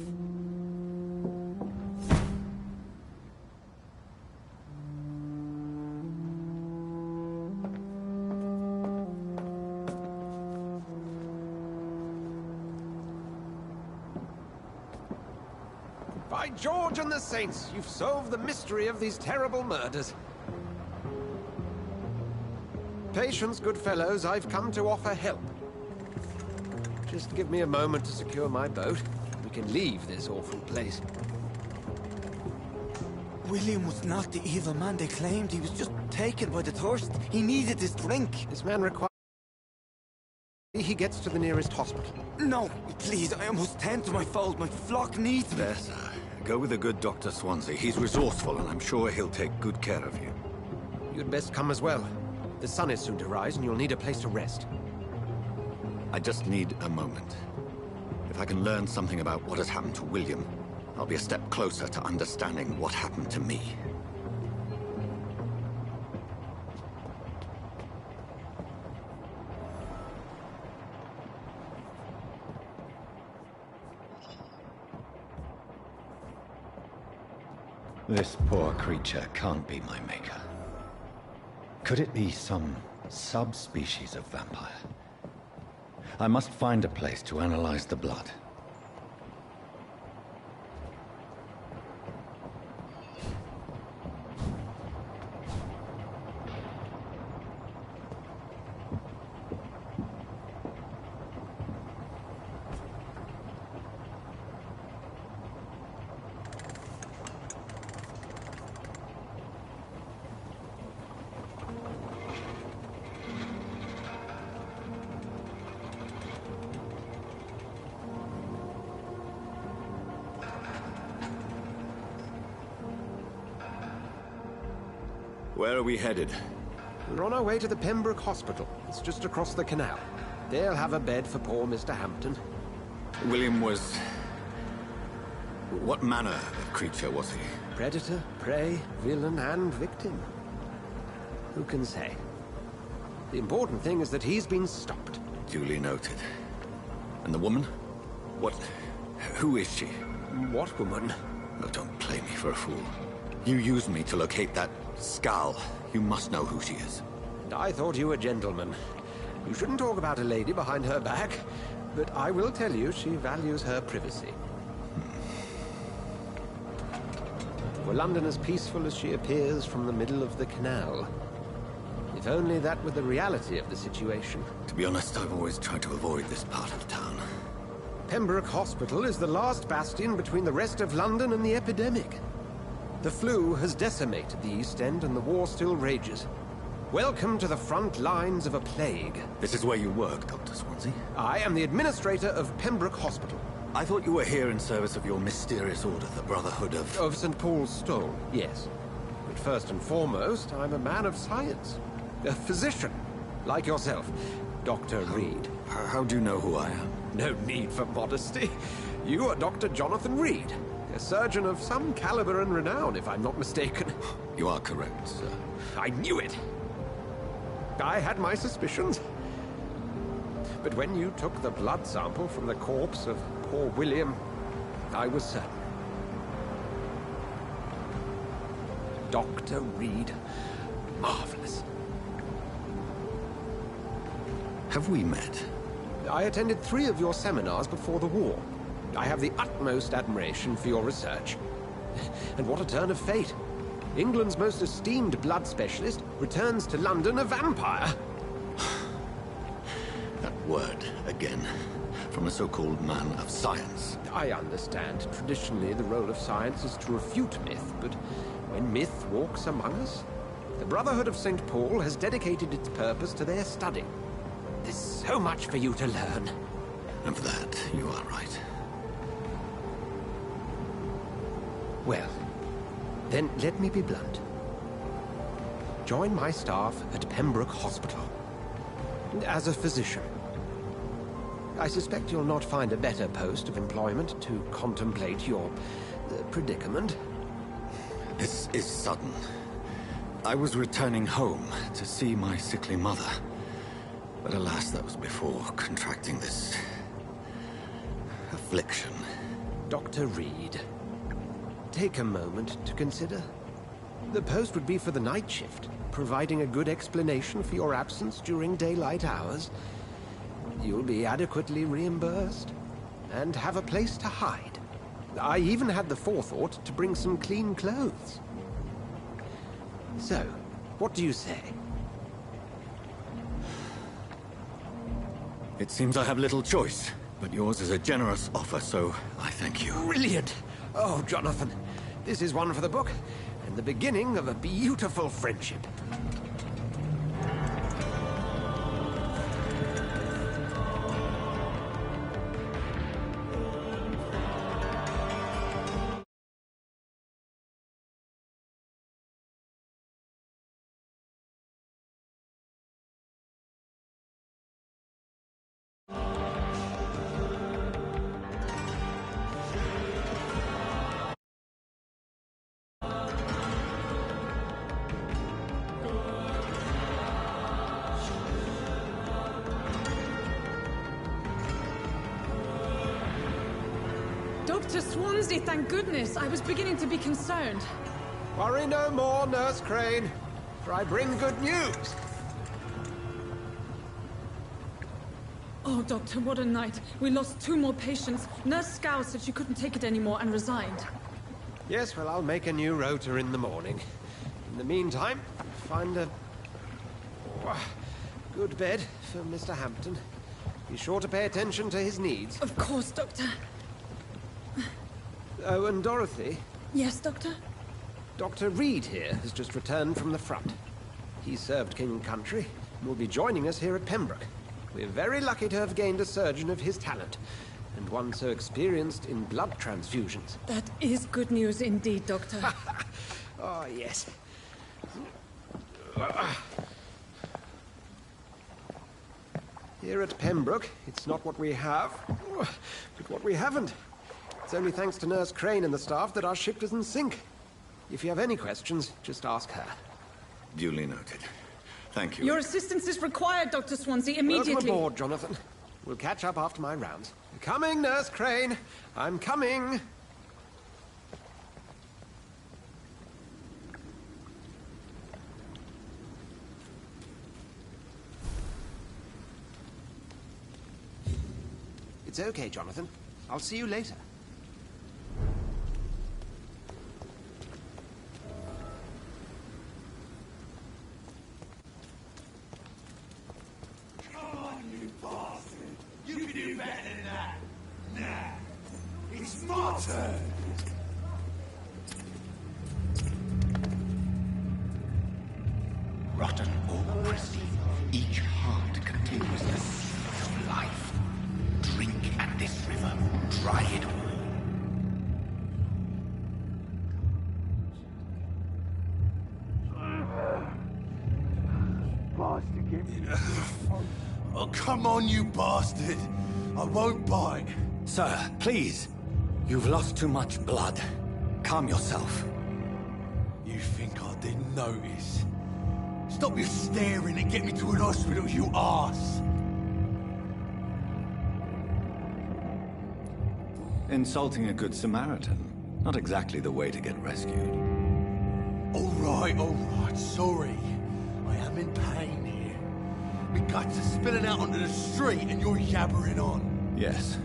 By George and the Saints, you've solved the mystery of these terrible murders. Patience, good fellows, I've come to offer help. Just give me a moment to secure my boat. We can leave this awful place. William was not the evil man they claimed. He was just taken by the thirst. He needed this drink. This man requires... He gets to the nearest hospital. No, please, I must tend to my fold. My flock needs me. There, sir. Go with the good Dr. Swansea. He's resourceful, and I'm sure he'll take good care of you. You'd best come as well. The sun is soon to rise, and you'll need a place to rest. I just need a moment. If I can learn something about what has happened to William, I'll be a step closer to understanding what happened to me. This poor creature can't be my maker. Could it be some subspecies of vampire? I must find a place to analyze the blood. Where are we headed? We're on our way to the Pembroke Hospital. It's just across the canal. They'll have a bed for poor Mr. Hampton. William was... what manner of creature was he? Predator, prey, villain, and victim. Who can say? The important thing is that he's been stopped. Duly noted. And the woman? What... who is she? What woman? Oh, don't play me for a fool. You used me to locate that skull. You must know who she is. I thought you a gentleman. You shouldn't talk about a lady behind her back, but I will tell you she values her privacy. Were London as peaceful as she appears from the middle of the canal? If only that were the reality of the situation. To be honest, I've always tried to avoid this part of town. Pembroke Hospital is the last bastion between the rest of London and the epidemic. The flu has decimated the East End and the war still rages. Welcome to the front lines of a plague. This is where you work, Dr. Swansea? I am the administrator of Pembroke Hospital. I thought you were here in service of your mysterious order, the Brotherhood of... Of St. Paul's Stone, yes. But first and foremost, I'm a man of science. A physician, like yourself, Dr. Reed. How do you know who I am? No need for modesty. You are Dr. Jonathan Reed. A surgeon of some caliber and renown, if I'm not mistaken. You are correct, sir. I knew it! I had my suspicions. But when you took the blood sample from the corpse of poor William, I was certain. Dr. Reed. Marvelous. Have we met? I attended 3 of your seminars before the war. I have the utmost admiration for your research. And what a turn of fate. England's most esteemed blood specialist returns to London a vampire. That word again. from a so-called man of science. I understand. Traditionally, the role of science is to refute myth, but when myth walks among us, the Brotherhood of St. Paul has dedicated its purpose to their study. There's so much for you to learn. Of that, you are right. Well, then let me be blunt. Join my staff at Pembroke Hospital. As a physician. I suspect you'll not find a better post of employment to contemplate your predicament. This is sudden. I was returning home to see my sickly mother. But alas, that was before contracting this affliction. Dr. Reed, take a moment to consider. The post would be for the night shift, providing a good explanation for your absence during daylight hours. You'll be adequately reimbursed, and have a place to hide. I even had the forethought to bring some clean clothes. So, what do you say? It seems I have little choice, but yours is a generous offer, so I thank you. Brilliant! Oh, Jonathan, this is one for the book, and the beginning of a beautiful friendship. Dr. Swansea, thank goodness. I was beginning to be concerned. Worry no more, Nurse Crane, for I bring good news. Oh, Doctor, what a night. We lost 2 more patients. Nurse Scow said she couldn't take it anymore and resigned. Yes, well, I'll make a new rota in the morning. In the meantime, find a good bed for Mr. Hampton. Be sure to pay attention to his needs. Of course, Doctor. Oh, and Dorothy? Yes, Doctor? Dr. Reed here has just returned from the front. He served King and Country and will be joining us here at Pembroke. We're very lucky to have gained a surgeon of his talent, and one so experienced in blood transfusions. That is good news indeed, Doctor. Oh, yes. Here at Pembroke, it's not what we have, but what we haven't. It's only thanks to Nurse Crane and the staff that our ship doesn't sink. If you have any questions, just ask her. Duly noted. Thank you. Your assistance is required, Dr. Swansea, immediately. Welcome aboard, Jonathan. We'll catch up after my rounds. Coming, Nurse Crane. I'm coming. It's okay, Jonathan. I'll see you later. Come on, you bastard! You can do better than that! Nah! It's my turn! Rotten or pristine, each heart contains the seed of life. Drink at this river, try it all. Bastard, get me. Oh, come on, you bastard! I won't bite. Sir, please. You've lost too much blood. Calm yourself. You think I didn't notice? Stop your staring and get me to an hospital, you arse! Insulting a good Samaritan. Not exactly the way to get rescued. All right, sorry. I am in pain here. My guts are spilling out onto the street and you're yabbering on. Yes.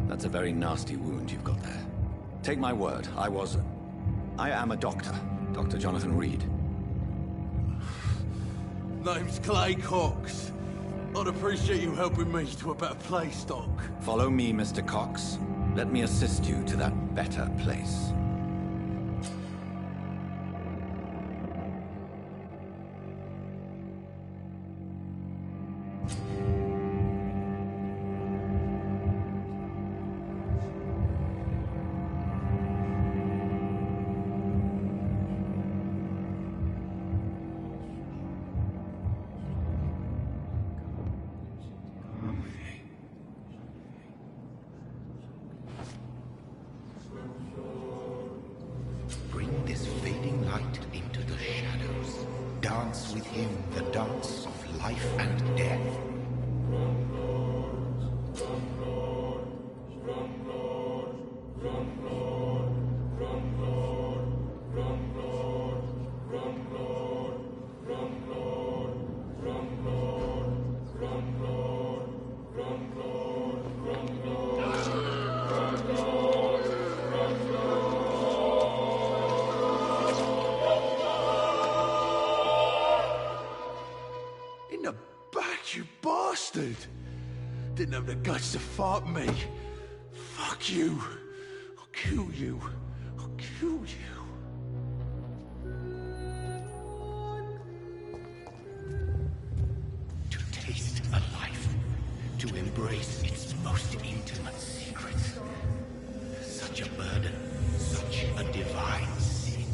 That's a very nasty wound you've got there. Take my word, I am a doctor. Dr. Jonathan Reed. Name's Clay Cox. I'd appreciate you helping me to a better place, Doc. Follow me, Mr. Cox. Let me assist you to that better place. Bring this fading light into the shadows. Dance with him the dance of life and death. In the back, you bastard! Didn't have the guts to fight me. Fuck you. I'll kill you. I'll kill you. To taste a life, to embrace its most intimate secrets. Such a burden, such a divine sin.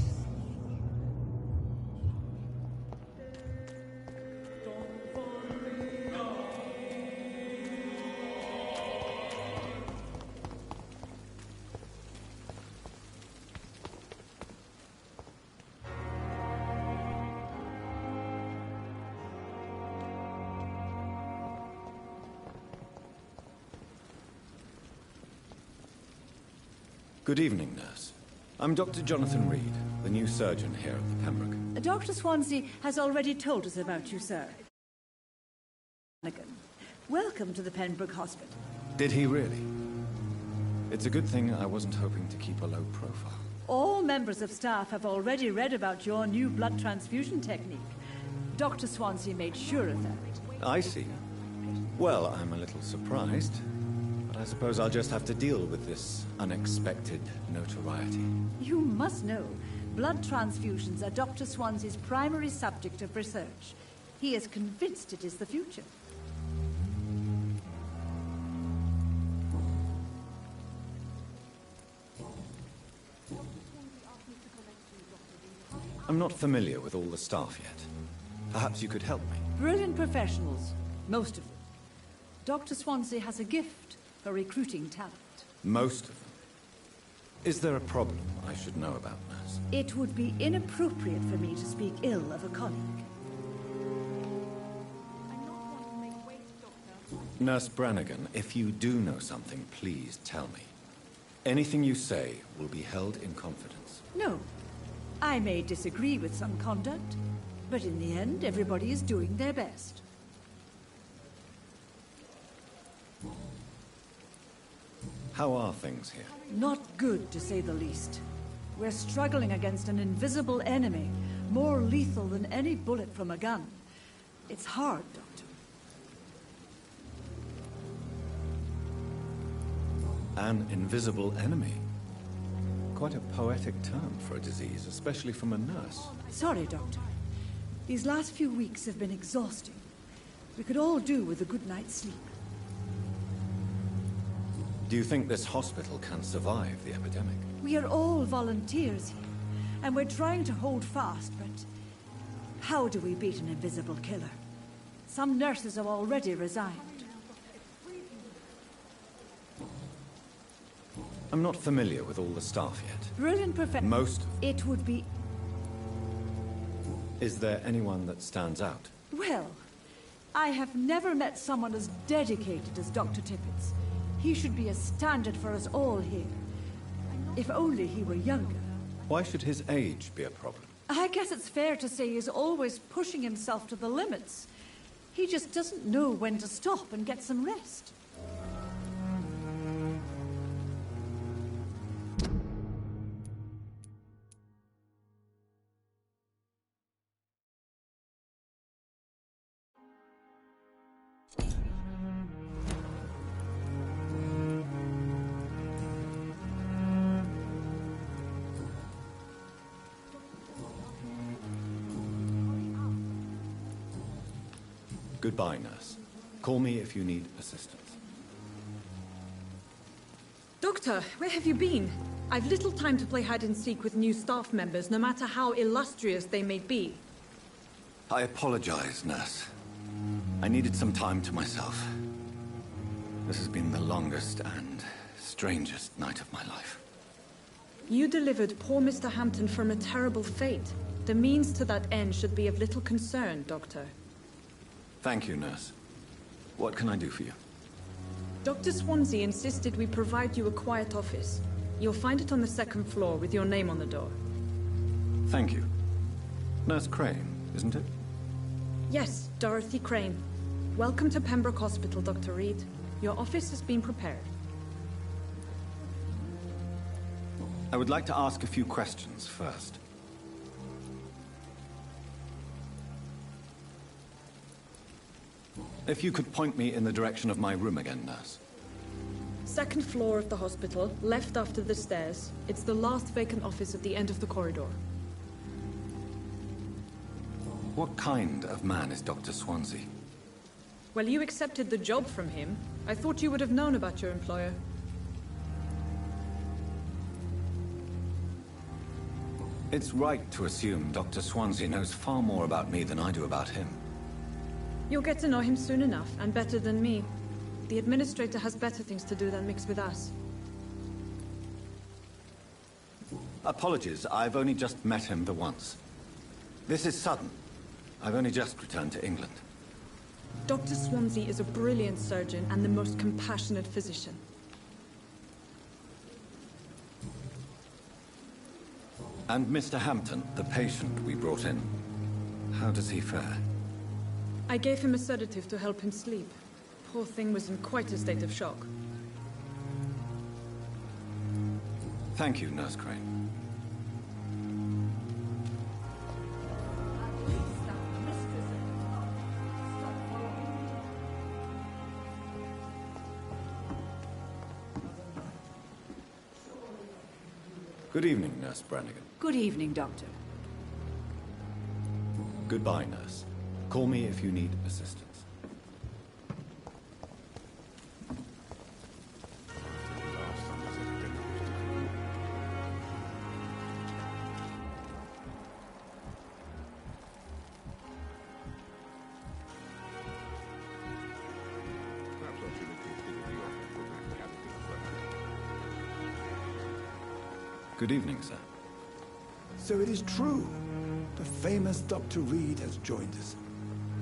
Good evening, nurse. I'm Dr. Jonathan Reed, the new surgeon here at the Pembroke. Dr. Swansea has already told us about you, sir. Welcome to the Pembroke Hospital. Did he really? It's a good thing I wasn't hoping to keep a low profile. All members of staff have already read about your new blood transfusion technique. Dr. Swansea made sure of that. I see. Well, I'm a little surprised, but I suppose I'll just have to deal with this unexpected notoriety. You must know, blood transfusions are Dr. Swansea's primary subject of research. He is convinced it is the future. I'm not familiar with all the staff yet. Perhaps you could help me. Brilliant professionals, most of them. Dr. Swansea has a gift for recruiting talent. Most of them. Is there a problem I should know about, nurse? It would be inappropriate for me to speak ill of a colleague. Nurse Brannigan, if you do know something, please tell me. Anything you say will be held in confidence. No. I may disagree with some conduct, but in the end, everybody is doing their best. How are things here? Not good, to say the least. We're struggling against an invisible enemy, more lethal than any bullet from a gun. It's hard, Doctor. An invisible enemy? Quite a poetic term for a disease, especially from a nurse. Sorry, Doctor. These last few weeks have been exhausting. We could all do with a good night's sleep. Do you think this hospital can survive the epidemic? We are all volunteers here, and we're trying to hold fast, but how do we beat an invisible killer? Some nurses have already resigned. I'm not familiar with all the staff yet. Brilliant professional. Most of them. It would be... Is there anyone that stands out? Well, I have never met someone as dedicated as Dr. Tippett. He should be a standard for us all here. If only he were younger. Why should his age be a problem? I guess it's fair to say he's always pushing himself to the limits. He just doesn't know when to stop and get some rest. Goodbye, nurse. Call me if you need assistance. Doctor, where have you been? I've little time to play hide-and-seek with new staff members, no matter how illustrious they may be. I apologize, nurse. I needed some time to myself. This has been the longest and strangest night of my life. You delivered poor Mr. Hampton from a terrible fate. The means to that end should be of little concern, Doctor. Thank you, nurse. What can I do for you? Dr. Swansea insisted we provide you a quiet office. You'll find it on the second floor with your name on the door. Thank you. Nurse Crane, isn't it? Yes, Dorothy Crane. Welcome to Pembroke Hospital, Dr. Reed. Your office has been prepared. I would like to ask a few questions first. If you could point me in the direction of my room again, nurse. Second floor of the hospital, left after the stairs. It's the last vacant office at the end of the corridor. What kind of man is Dr. Swansea? Well, you accepted the job from him. I thought you would have known about your employer. It's right to assume Dr. Swansea knows far more about me than I do about him. You'll get to know him soon enough, and better than me. The administrator has better things to do than mix with us. Apologies, I've only just met him the once. This is sudden. I've only just returned to England. Dr. Swansea is a brilliant surgeon and the most compassionate physician. And Mr. Hampton, the patient we brought in, how does he fare? I gave him a sedative to help him sleep. Poor thing was in quite a state of shock. Thank you, Nurse Crane. Good evening, Nurse Brannigan. Good evening, Doctor. Goodbye, nurse. Call me if you need assistance. Good evening, sir. So it is true. The famous Dr. Reed has joined us.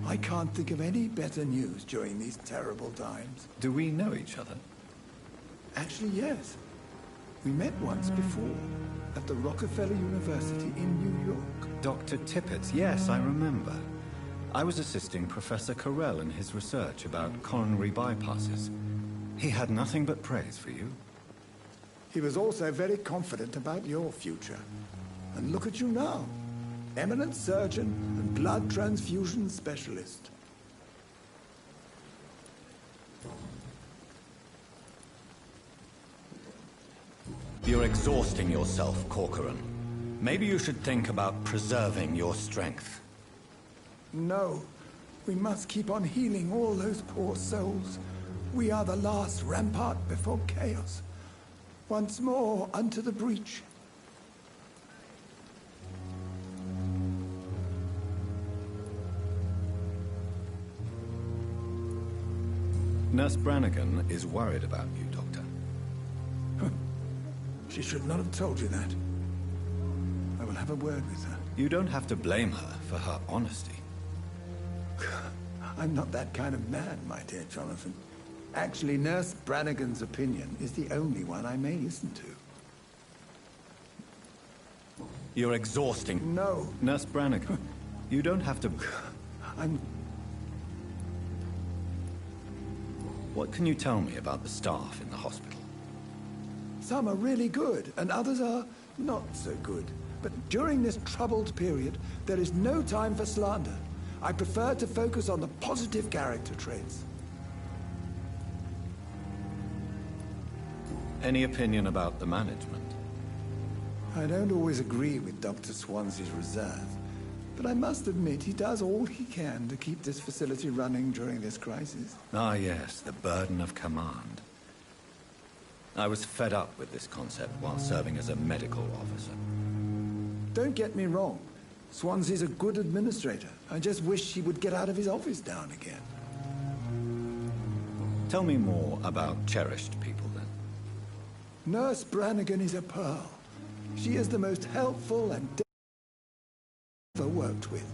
I can't think of any better news during these terrible times. Do we know each other? Actually, yes. We met once before, at the Rockefeller University in New York. Dr. Tippett, yes, I remember. I was assisting Professor Carell in his research about coronary bypasses. He had nothing but praise for you. He was also very confident about your future. And look at you now. Eminent surgeon and blood transfusion specialist. You're exhausting yourself, Corcoran. Maybe you should think about preserving your strength. No. We must keep on healing all those poor souls. We are the last rampart before chaos. Once more unto the breach. Nurse Brannigan is worried about you, Doctor. She should not have told you that. I will have a word with her. You don't have to blame her for her honesty. I'm not that kind of man, my dear Jonathan. Actually, Nurse Brannigan's opinion is the only one I may listen to. You're exhausting. No. Nurse Brannigan, you don't have to... What can you tell me about the staff in the hospital? Some are really good, and others are not so good. But during this troubled period, there is no time for slander. I prefer to focus on the positive character traits. Any opinion about the management? I don't always agree with Dr. Swansea's reserve, But I must admit, he does all he can to keep this facility running during this crisis. Ah, yes, the burden of command. I was fed up with this concept while serving as a medical officer. Don't get me wrong. Swansea's a good administrator. I just wish he would get out of his office now and again. Tell me more about cherished people, then. Nurse Brannigan is a pearl. She is the most helpful and ever worked with.